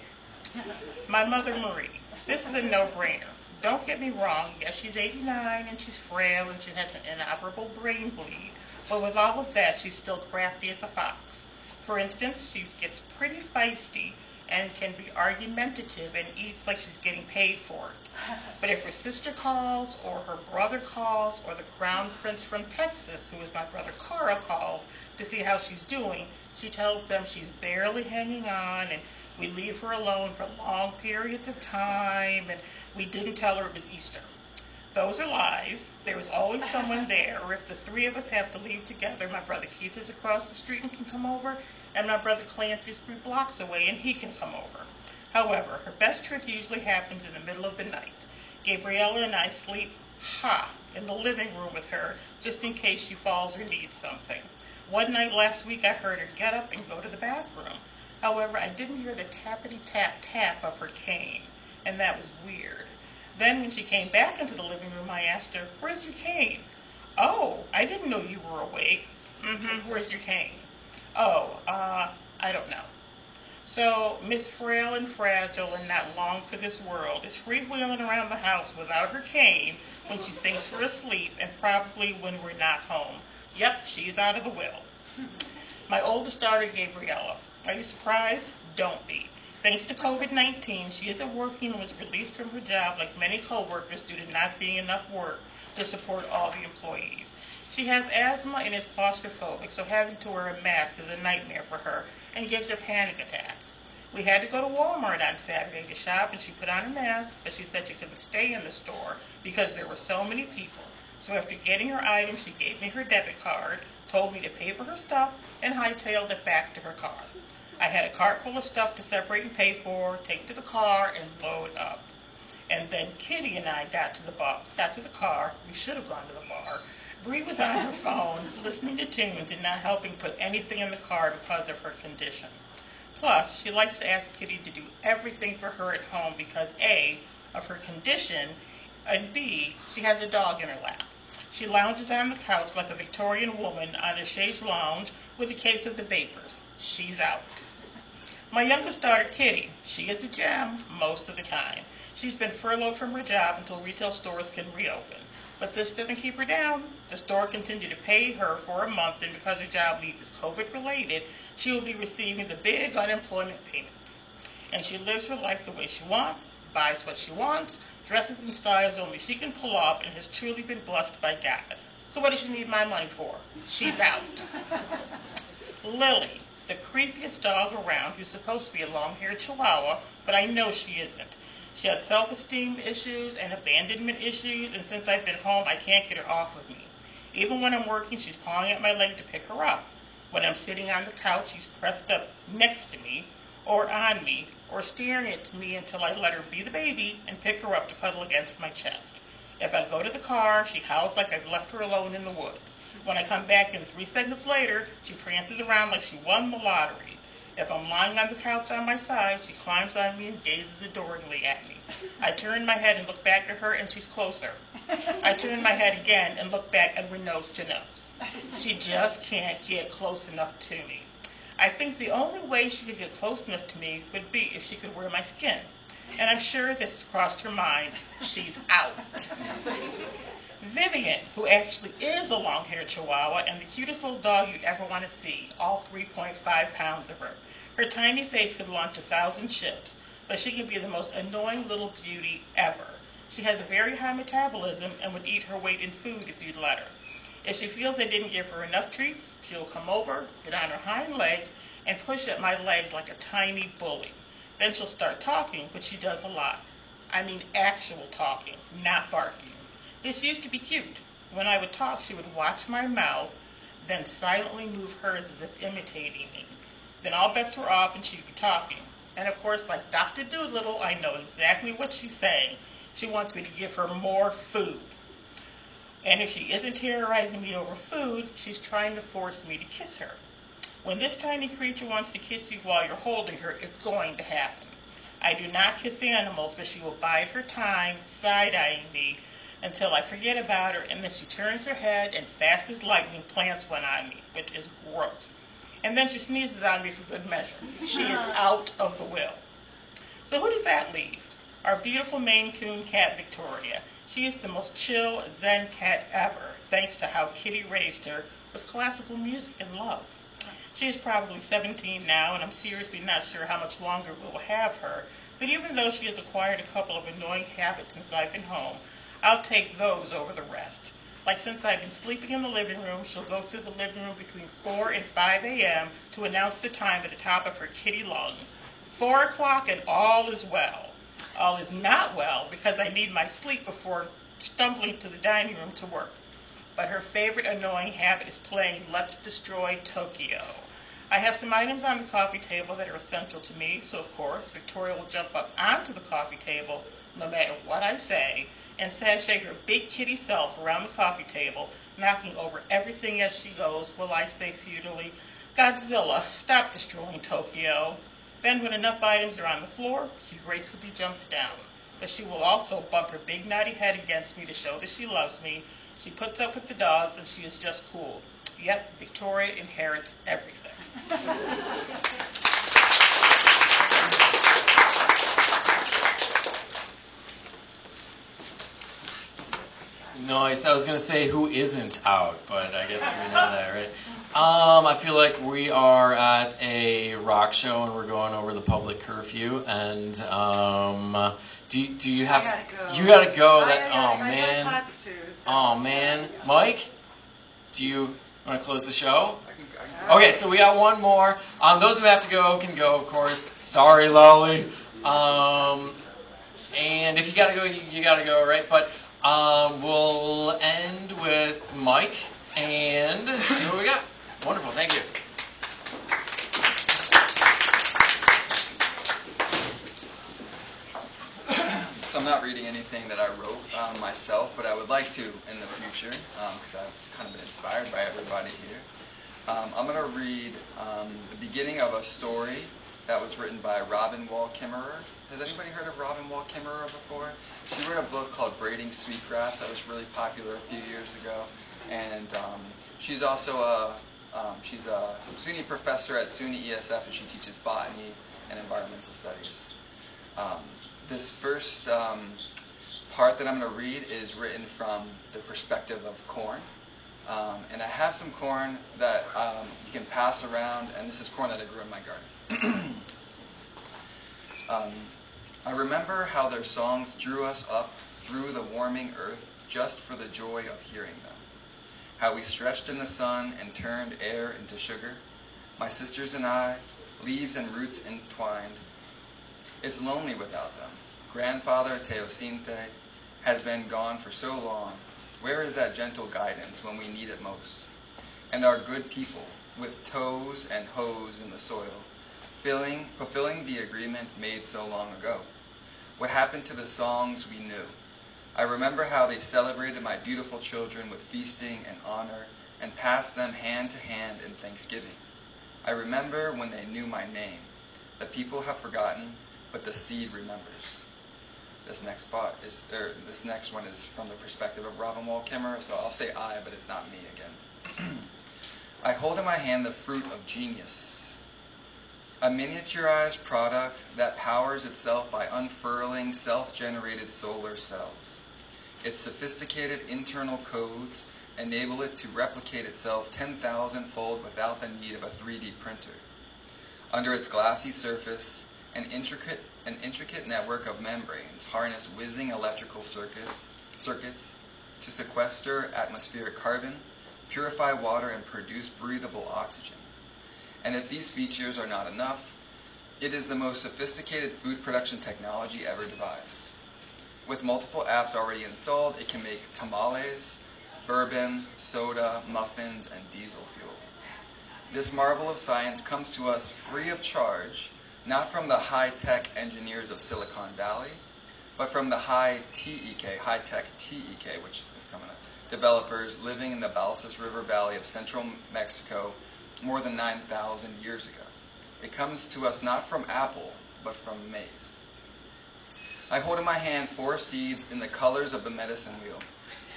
S6: My mother, Marie. This is a no-brainer. Don't get me wrong, yes, she's 89 and she's frail and she has an inoperable brain bleed. But with all of that, she's still crafty as a fox. For instance, she gets pretty feisty and can be argumentative and eats like she's getting paid for it. But if her sister calls or her brother calls or the crown prince from Texas, who is my brother Carl, calls to see how she's doing, she tells them she's barely hanging on and we leave her alone for long periods of time and we didn't tell her it was Easter. Those are lies. There is always someone there, or if the 3 of us have to leave together, my brother Keith is across the street and can come over, and my brother Clancy's 3 blocks away and he can come over. However, her best trick usually happens in the middle of the night. Gabriella and I sleep, in the living room with her, just in case she falls or needs something. One night last week I heard her get up and go to the bathroom. However, I didn't hear the tappity-tap-tap of her cane, and that was weird. Then when she came back into the living room, I asked her, "Where's your cane?" "Oh, I didn't know you were awake." "Where's your cane?" "Oh, I don't know." So Miss Frail and Fragile and not long for this world is freewheeling around the house without her cane when she thinks we're asleep and probably when we're not home. Yep, she's out of the will. My oldest daughter, Gabriella. Are you surprised? Don't be. Thanks to COVID-19, she isn't working and was released from her job like many co-workers due to not being enough work to support all the employees. She has asthma and is claustrophobic, so having to wear a mask is a nightmare for her and gives her panic attacks. We had to go to Walmart on Saturday to shop, and she put on a mask, but she said she couldn't stay in the store because there were so many people. So after getting her items, she gave me her debit card, told me to pay for her stuff, and hightailed it back to her car. I had a cart full of stuff to separate and pay for, take to the car, and load up. And then Kitty and I got to the car. We should have gone to the bar. Bree was on her phone, listening to tunes and not helping put anything in the car because of her condition. Plus, she likes to ask Kitty to do everything for her at home because A, of her condition, and B, she has a dog in her lap. She lounges on the couch like a Victorian woman on a chaise lounge with a case of the vapors. She's out. My youngest daughter, Kitty, she is a gem most of the time. She's been furloughed from her job until retail stores can reopen. But this doesn't keep her down. The store continued to pay her for a month, and because her job leave is COVID-related, she will be receiving the big unemployment payments. And she lives her life the way she wants, buys what she wants, dresses in styles only she can pull off, and has truly been blessed by God. So what does she need my money for? She's out. Lily, the creepiest dog around, who's supposed to be a long-haired Chihuahua, but I know she isn't. She has self-esteem issues and abandonment issues, and since I've been home, I can't get her off of me. Even when I'm working, she's pawing at my leg to pick her up. When I'm sitting on the couch, she's pressed up next to me, or on me, or staring at me until I let her be the baby and pick her up to cuddle against my chest. If I go to the car, she howls like I've left her alone in the woods. When I come back in 3 seconds later, she prances around like she won the lottery. If I'm lying on the couch on my side, she climbs on me and gazes adoringly at me. I turn my head and look back at her, and she's closer. I turn my head again and look back, and we're nose to nose. She just can't get close enough to me. I think the only way she could get close enough to me would be if she could wear my skin. And I'm sure this has crossed her mind. She's out. Vivian, who actually is a long-haired Chihuahua and the cutest little dog you'd ever want to see, all 3.5 pounds of her. Her tiny face could launch 1,000 ships, but she can be the most annoying little beauty ever. She has a very high metabolism and would eat her weight in food if you'd let her. If she feels they didn't give her enough treats, she'll come over, get on her hind legs, and push at my legs like a tiny bully. Then she'll start talking, which she does a lot. I mean actual talking, not barking. This used to be cute. When I would talk, she would watch my mouth, then silently move hers as if imitating me. Then all bets were off and she'd be talking. And of course, like Dr. Doolittle, I know exactly what she's saying. She wants me to give her more food. And if she isn't terrorizing me over food, she's trying to force me to kiss her. When this tiny creature wants to kiss you while you're holding her, it's going to happen. I do not kiss animals, but she will bide her time, side-eyeing me, until I forget about her, and then she turns her head and fast as lightning plants one on me, which is gross. And then she sneezes on me for good measure. She is out of the will. So who does that leave? Our beautiful Maine Coon cat, Victoria. She is the most chill, zen cat ever, thanks to how Kitty raised her with classical music and love. She is probably 17 now, and I'm seriously not sure how much longer we will have her, but even though she has acquired a couple of annoying habits since I've been home, I'll take those over the rest. Like since I've been sleeping in the living room, she'll go through the living room between 4 and 5 a.m. to announce the time at the top of her kitty lungs. 4 o'clock and all is well. All is not well because I need my sleep before stumbling to the dining room to work. But her favorite annoying habit is playing Let's Destroy Tokyo. I have some items on the coffee table that are essential to me, so of course Victoria will jump up onto the coffee table no matter what I say, and sashay her big kitty self around the coffee table, knocking over everything as she goes, while I say futilely, Godzilla, stop destroying Tokyo. Then when enough items are on the floor, she gracefully jumps down. But she will also bump her big naughty head against me to show that she loves me. She puts up with the dogs, and she is just cool. Yep, Victoria inherits everything.
S1: Nice. I was going to say who isn't out, but I guess we know that, right? I feel like we are at a rock show and we're going over the public curfew. And do you have to?
S7: Go.
S1: You gotta go.
S7: I
S1: Man.
S7: classic too, so.
S1: Oh man, Mike, do you want to close the show?
S7: I can
S1: Okay, so we got one more. Those who have to go can go, of course. Sorry, Lolly. And if you gotta go, you gotta go, right? But we'll end with Mike and see what we got. Wonderful, thank you.
S8: So I'm not reading anything that I wrote myself, but I would like to in the future, because I've kind of been inspired by everybody here. I'm going to read the beginning of a story that was written by Robin Wall Kimmerer. Has anybody heard of Robin Wall Kimmerer before? She wrote a book called Braiding Sweetgrass that was really popular a few years ago. And she's also she's a SUNY professor at SUNY ESF, and she teaches botany and environmental studies. This first part that I'm going to read is written from the perspective of corn. And I have some corn that you can pass around, and this is corn that I grew in my garden. I remember how their songs drew us up through the warming earth just for the joy of hearing them. How we stretched in the sun and turned air into sugar. My sisters and I, leaves and roots entwined. It's lonely without them. Grandfather Teosinte has been gone for so long. Where is that gentle guidance when we need it most? And our good people, with toes and hose in the soil, fulfilling the agreement made so long ago. What happened to the songs we knew? I remember how they celebrated my beautiful children with feasting and honor and passed them hand to hand in thanksgiving. I remember when they knew my name. The people have forgotten, but the seed remembers. This next one is from the perspective of Robin Wall Kimmerer, so I'll say I, but it's not me again. I hold in my hand the fruit of genius, a miniaturized product that powers itself by unfurling self-generated solar cells. Its sophisticated internal codes enable it to replicate itself 10,000-fold without the need of a 3D printer. Under its glassy surface, an intricate network of membranes harness whizzing electrical circuits to sequester atmospheric carbon, purify water, and produce breathable oxygen. And if these features are not enough, it is the most sophisticated food production technology ever devised. With multiple apps already installed, it can make tamales, bourbon, soda, muffins, and diesel fuel. This marvel of science comes to us free of charge, not from the high-tech engineers of Silicon Valley, but from the high-tech TEK, which is coming up, developers living in the Balsas River Valley of central Mexico more than 9,000 years ago. It comes to us not from apple, but from maize. I hold in my hand 4 seeds in the colors of the medicine wheel: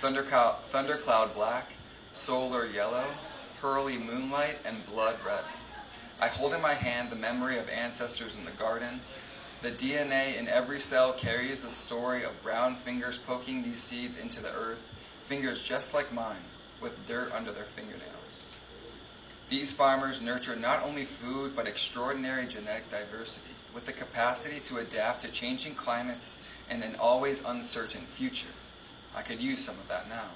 S8: thundercloud black, solar yellow, pearly moonlight, and blood red. I hold in my hand the memory of ancestors in the garden. The DNA in every cell carries the story of brown fingers poking these seeds into the earth, fingers just like mine, with dirt under their fingernails. These farmers nurture not only food, but extraordinary genetic diversity, with the capacity to adapt to changing climates and an always uncertain future. I could use some of that now.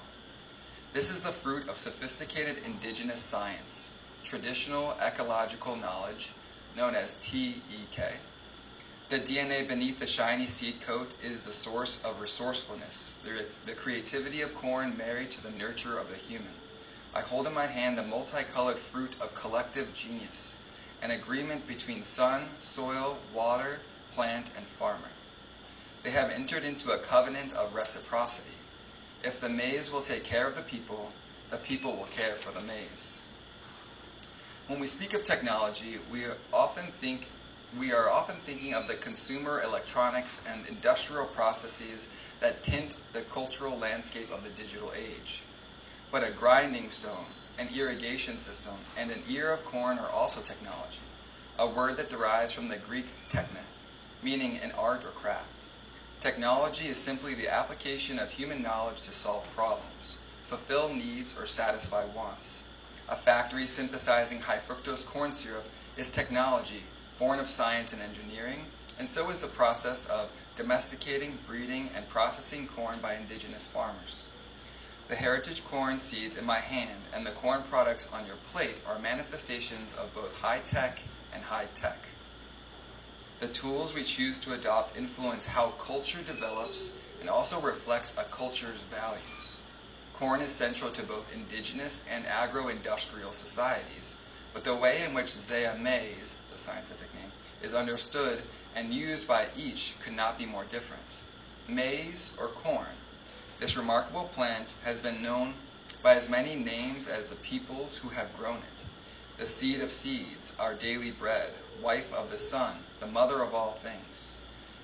S8: This is the fruit of sophisticated indigenous science, traditional ecological knowledge, known as TEK. The DNA beneath the shiny seed coat is the source of resourcefulness, the creativity of corn married to the nurture of the human. I hold in my hand the multicolored fruit of collective genius, an agreement between sun, soil, water, plant, and farmer. They have entered into a covenant of reciprocity. If the maize will take care of the people will care for the maize. When we speak of technology, we are often thinking of the consumer electronics and industrial processes that tint the cultural landscape of the digital age. But a grinding stone, an irrigation system, and an ear of corn are also technology, a word that derives from the Greek techne, meaning an art or craft. Technology is simply the application of human knowledge to solve problems, fulfill needs, or satisfy wants. A factory synthesizing high fructose corn syrup is technology, born of science and engineering, and so is the process of domesticating, breeding, and processing corn by indigenous farmers. The heritage corn seeds in my hand and the corn products on your plate are manifestations of both high-tech and high-tech. The tools we choose to adopt influence how culture develops and also reflects a culture's values. Corn is central to both indigenous and agro-industrial societies, but the way in which Zea maize, the scientific name, is understood and used by each could not be more different. Maize, or corn, this remarkable plant has been known by as many names as the peoples who have grown it. The seed of seeds, our daily bread, wife of the sun, the mother of all things.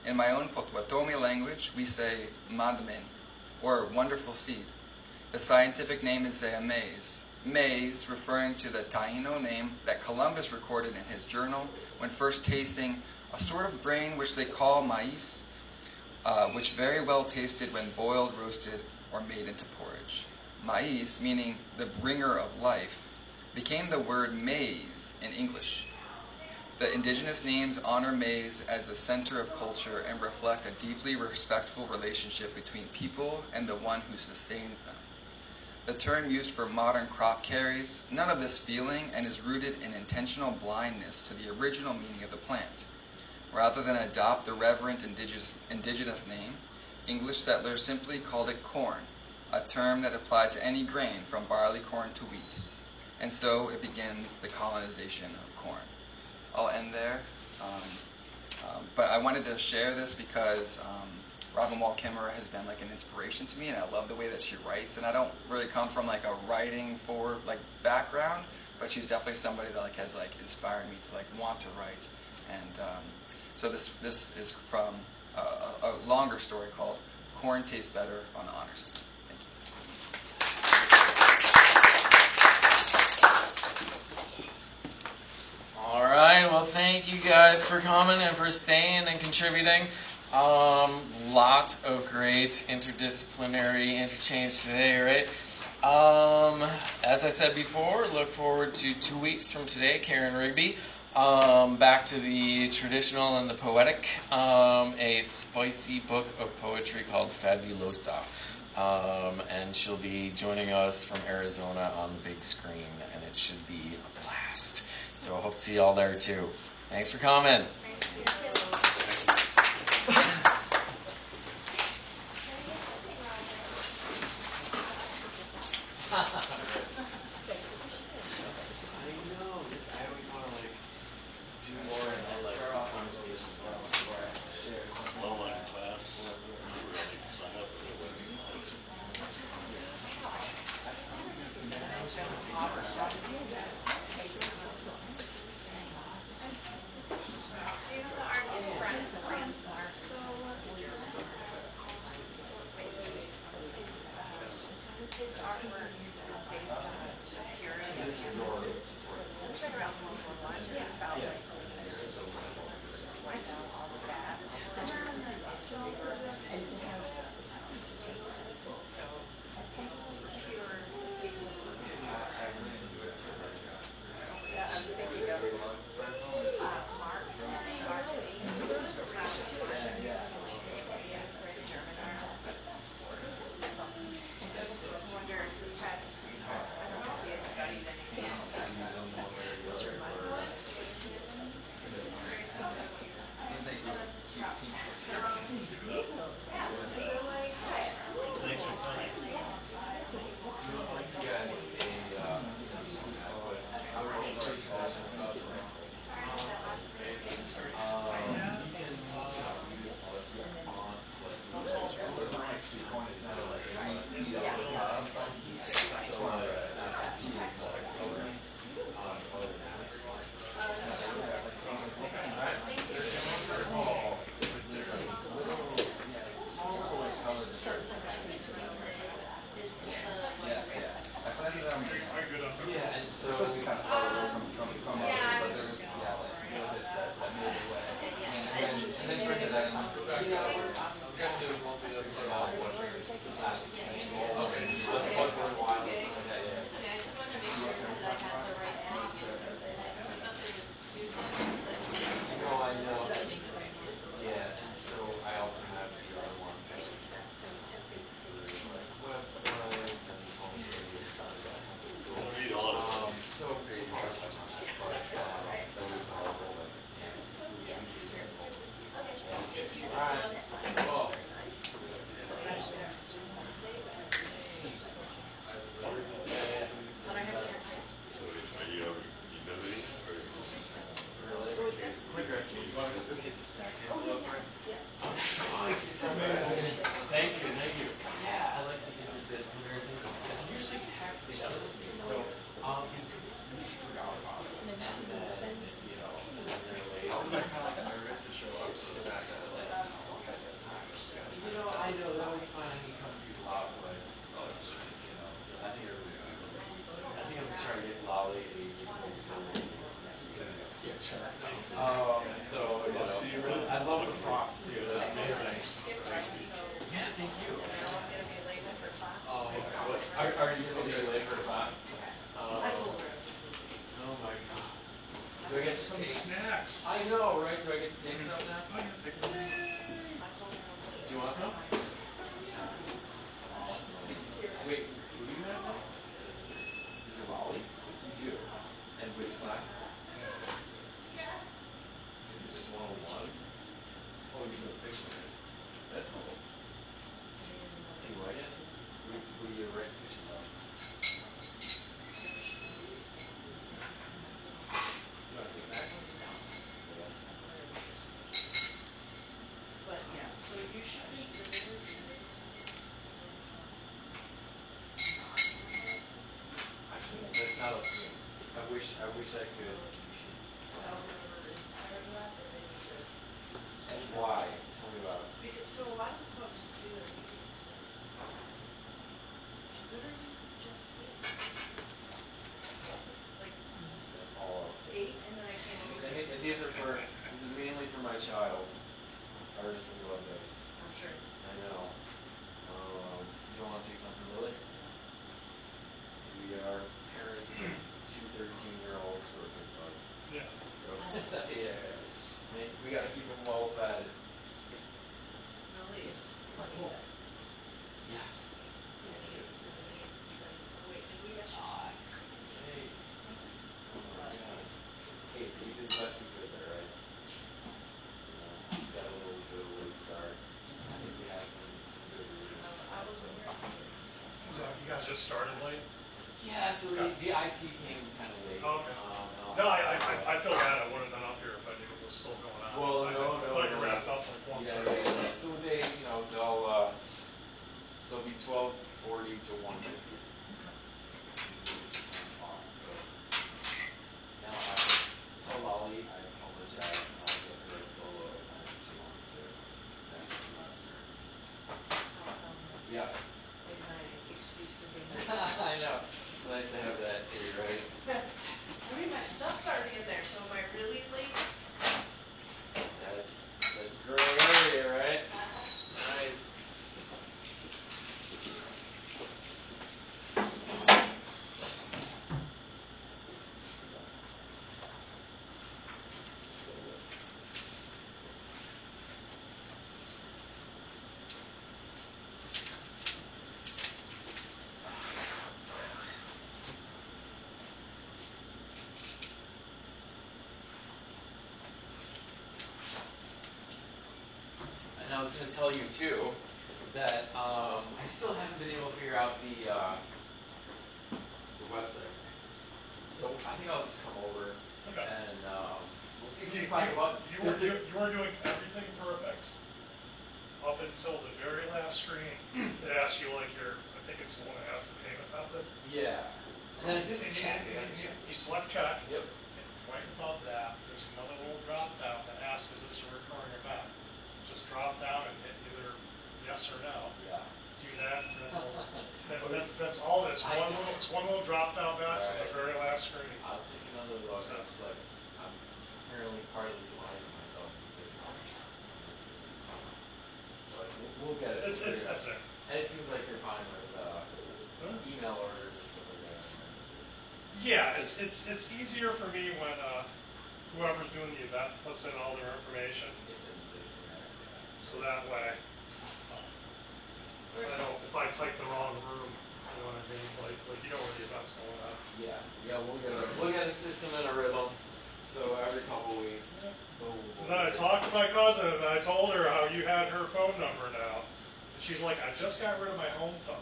S8: In my own Potawatomi language, we say madmen, or wonderful seed. The scientific name is Zea maize. Maize, referring to the Taino name that Columbus recorded in his journal when first tasting a sort of grain which they call maíz, which very well tasted when boiled, roasted, or made into porridge. Maíz, meaning the bringer of life, became the word maize in English. The indigenous names honor maize as the center of culture and reflect a deeply respectful relationship between people and the one who sustains them. The term used for modern crop carries none of this feeling and is rooted in intentional blindness to the original meaning of the plant. Rather than adopt the reverent indigenous name, English settlers simply called it corn, a term that applied to any grain from barley, corn to wheat. And so it begins the colonization of corn. I'll end there. But I wanted to share this because Robin Wall Kimmerer has been like an inspiration to me, and I love the way that she writes. And I don't really come from like a writing forward like background, but she's definitely somebody that like has like inspired me to like want to write. And so this is from a longer story called "Corn Tastes Better on the Honor System." Thank you.
S1: All right, well, thank you guys for coming and for staying and contributing. Lot of great interdisciplinary interchange today, right? As I said before, look forward to 2 weeks from today, Karen Rigby. Back to the traditional and the poetic, a spicy book of poetry called Fabulosa. And she'll be joining us from Arizona on the big screen, and it should be a blast. So I hope to see you all there too. Thanks for coming. Thank you, thank you. Yeah, I like this interdisciplinary thing. It's usually tacked together. So, you completely forgot about it. And then, you know, and then they're late.
S8: I was like kind of like nervous to show up, so I had to like set that time.
S1: You know, I know that was fine. He come through loud, but, you know, so I think everybody's I think I'm gonna try to get Lolly a so sketch. So, you know, I love the props too. That's amazing. Yeah, thank you. Oh, are you going to be late for class? Oh my god. Do I get to take
S7: snacks?
S1: I know, right? Do I get to take stuff now?
S7: Oh, yeah, take it.
S1: Do you want some? Awesome. Wait, who do you have next? Is it Lolly? You do. And which class? Is it just 101? Oh, you do a picture. wish I could. And why? Tell me about it.
S7: So a lot of folks do their meetings, literally just like
S1: That's all I'll take.
S7: 8, and then I came over
S1: And,
S7: here.
S1: and these are mainly for my child. Artist will love this.
S7: I'm sure.
S1: I know. You don't want to take something, Lily? We are parents of two 13-year-olds who are big buds.
S9: Yeah.
S1: So, yeah. We got to keep them well fed.
S7: Lily is funny.
S1: Yeah.
S7: It's like, oh wait, did we actually?
S1: Hey. Oh my God. Hey, you did the best you could there, right? Got a little bit of a late start. I think we had some good readers.
S7: I wasn't here.
S9: So you guys just started late?
S1: Yeah, so the IT came kind of late.
S9: Okay.
S1: And
S9: No, I feel bad. I would have been up here if I knew it was still going on.
S1: Well,
S9: I
S1: no.
S9: thought you wrapped up like 1:30.
S1: Yeah. So they, they'll be 12:40 to 1:50. Now I tell Lolly I apologize, and I'll get her a solo event if she wants to next semester. Yeah.
S7: Like my excuse for being
S1: I know. It's nice to have that too, right?
S7: I mean, my stuff's already in there, so am I really late?
S1: That's gray area, right? Nice. And I was going to tell you too that I still haven't been able to figure out the website. So I think I'll just come over
S9: Okay.
S1: and we'll see if we
S9: You,
S1: can find a button.
S9: you were doing everything perfect up until the very last screen. It asks you like I think it's the one that has the payment method.
S1: Yeah. And then I did the
S9: And
S1: check.
S9: you select check.
S1: Yep.
S9: And right above that, there's another little drop down that asks, is this a recurring event? Just drop down and hit either yes or no.
S1: Yeah.
S9: Do that. That's all it is. It's one little drop down box on the very last screen.
S1: I'll take another look. I'm just like, I'm apparently partly lying to myself because but we'll get it.
S9: That's it.
S1: And it seems like you're fine with email orders and stuff like that.
S9: Yeah, it's easier for me when whoever's doing the event puts in all their information,
S1: It's in the system, right?
S9: so that way, I don't, if I type the wrong room, you know what I mean, like you know where the event's going on.
S1: Yeah, we'll get a system and a rhythm. So every couple weeks, boom.
S9: And then I talked to my cousin and I told her how you had her phone number now. And she's like, I just got rid of my home phone.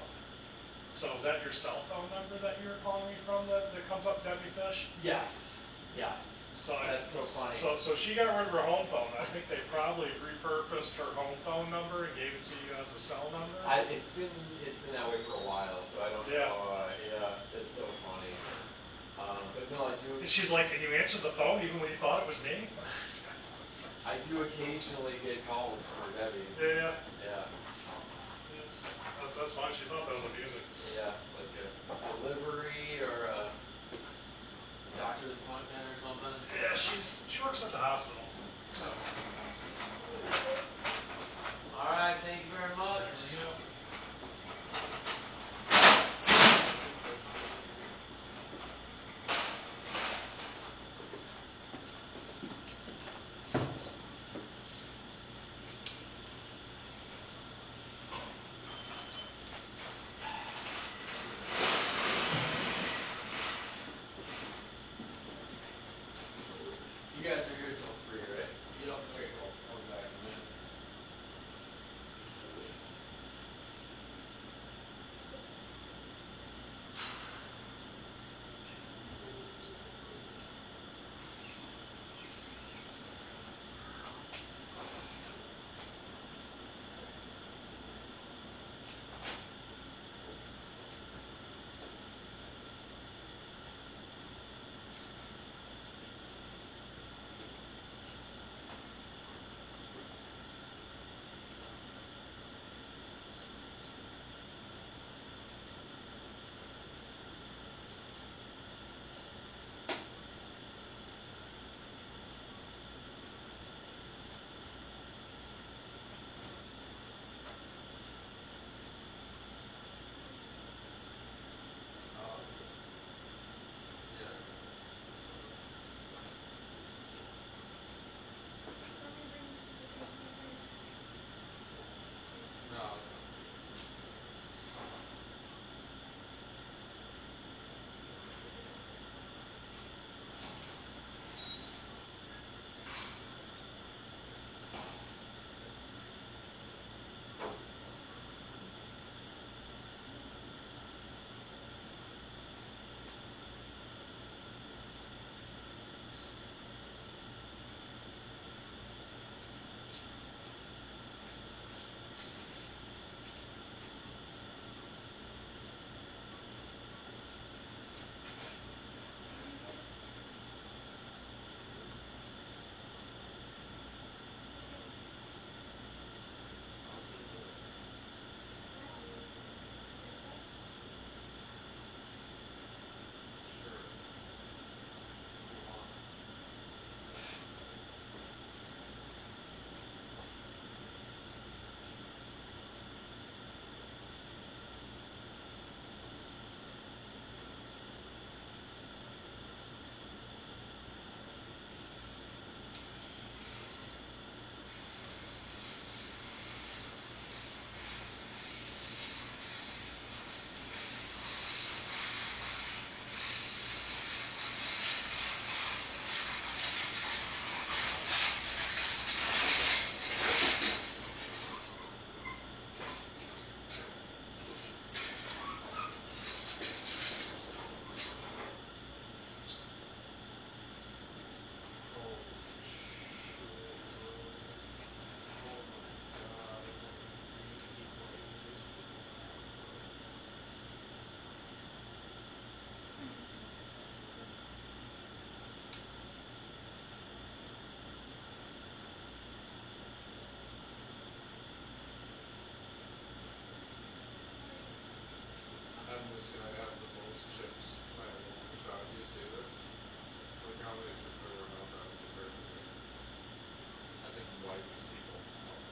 S9: So is that your cell phone number that you're calling me from that comes up Debbie Fish?
S1: Yes. So that's so funny.
S9: So she got rid of her home phone. I think they probably repurposed her home phone number and gave it to you as a cell number.
S1: It's been that way for a while, so I don't
S9: Yeah.
S1: know. It's so funny. But no, I do.
S9: And she's like, and you answered the phone even when you thought it was me?
S1: I do occasionally get calls for Debbie.
S9: Yeah.
S1: Yeah.
S9: That's fine. She thought that was amusing.
S1: Yeah, like a delivery or a doctor's appointment or something.
S9: Yeah, she works at the hospital. So.
S1: All right, thank you very much.
S9: There we go.
S10: this guy have the most chips by a long shot. Do you see this? Look how many chips there were about that compared to me. I think wiping people out.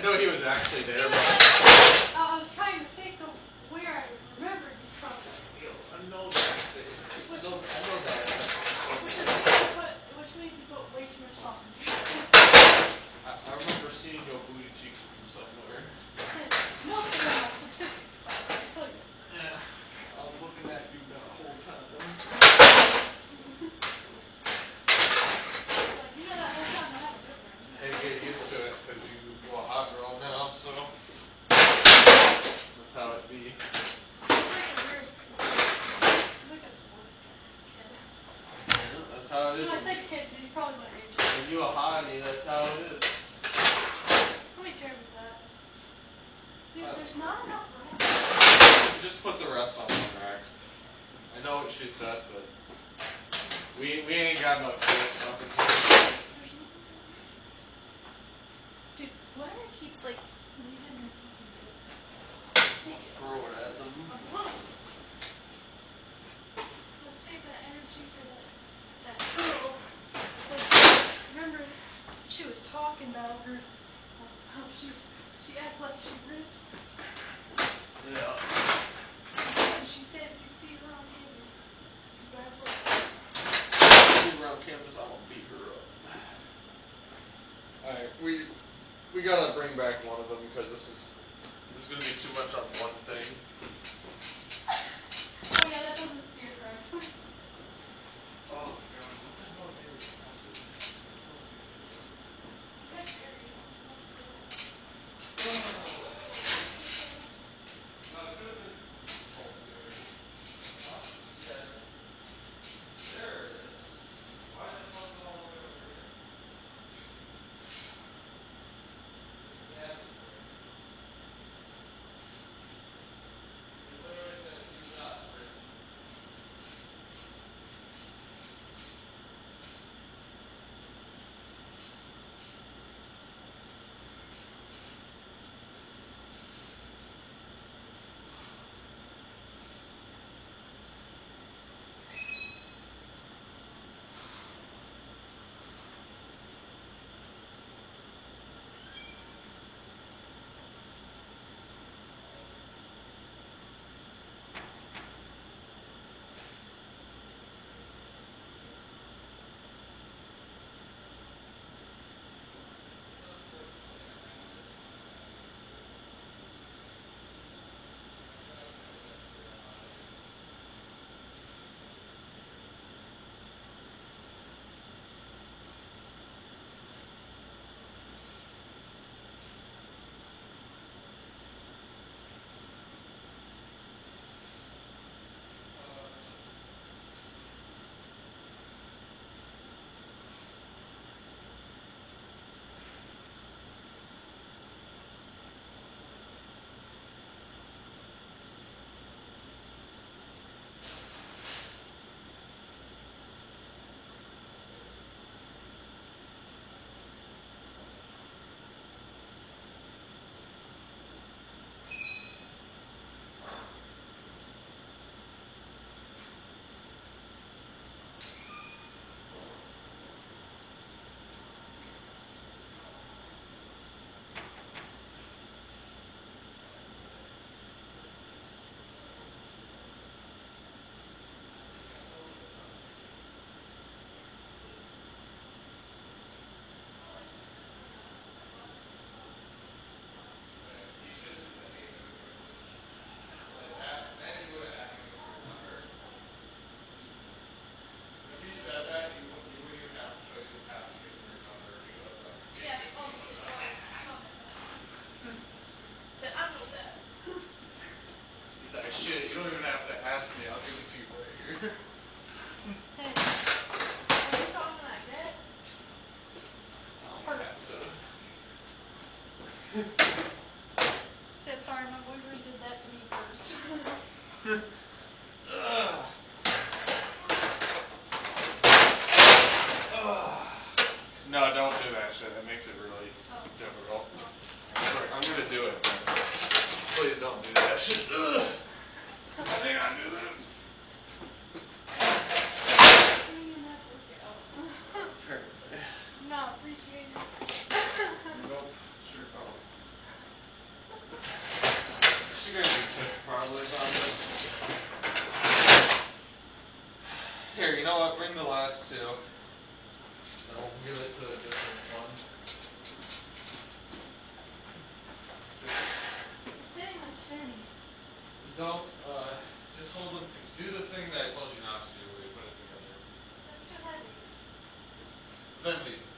S10: know he was actually there, but
S7: I was trying to think of where I remembered you from.
S10: I know that thing. I know that.
S7: Which means you put way too much thought into
S10: I remember seeing your booty cheeks from somewhere.
S7: it. Mostly in my statistics class, I tell you.
S10: Yeah. I was looking at you the whole time.
S7: Like, you know that whole time I have a different.
S10: Hey, get used to it, because you're a hot girl now, so that's how it be.
S7: He's like a sports kid.
S10: Yeah, that's how it is.
S7: When I say kid, he's probably my age.
S10: When you a hottie, that's how it is.
S7: How many chairs is that? Dude, there's not enough room.
S10: Just put the rest on one rack. I know what she said, but we ain't got enough chairs stuff in here.
S7: There's no room. Dude, whatever keeps like leaving your fucking
S10: Throw it at them.
S7: Let's save that energy for that girl. Like, remember, she was talking about her, how she acted like she ripped.
S10: Yeah.
S7: And she said if you see her on campus, you grab her.
S10: Around campus, I'm gonna beat her up. Alright, we gotta bring back one of them because there's gonna be too much on one thing.
S7: Oh yeah, that doesn't steer correct.
S10: Oh god, what the hell is this?
S7: That carries.
S10: You don't even have to ask me, I'll give it to you later.
S7: Hey, are you talking like that? Said sorry, my boyfriend did that to me first.
S10: No, don't do that shit. That makes it really difficult. Sorry, I'm gonna do it. Please don't do that shit. I think I do this.
S7: Not appreciated.
S10: Nope. Sure don't. marbles on this. Here, you know what? Bring the last two. And we'll give it to a different one.
S7: It's hitting my shins.
S10: Don't, just hold them. Do the thing that I told you not to do where you put it together.
S7: That's too heavy.
S10: Then leave it.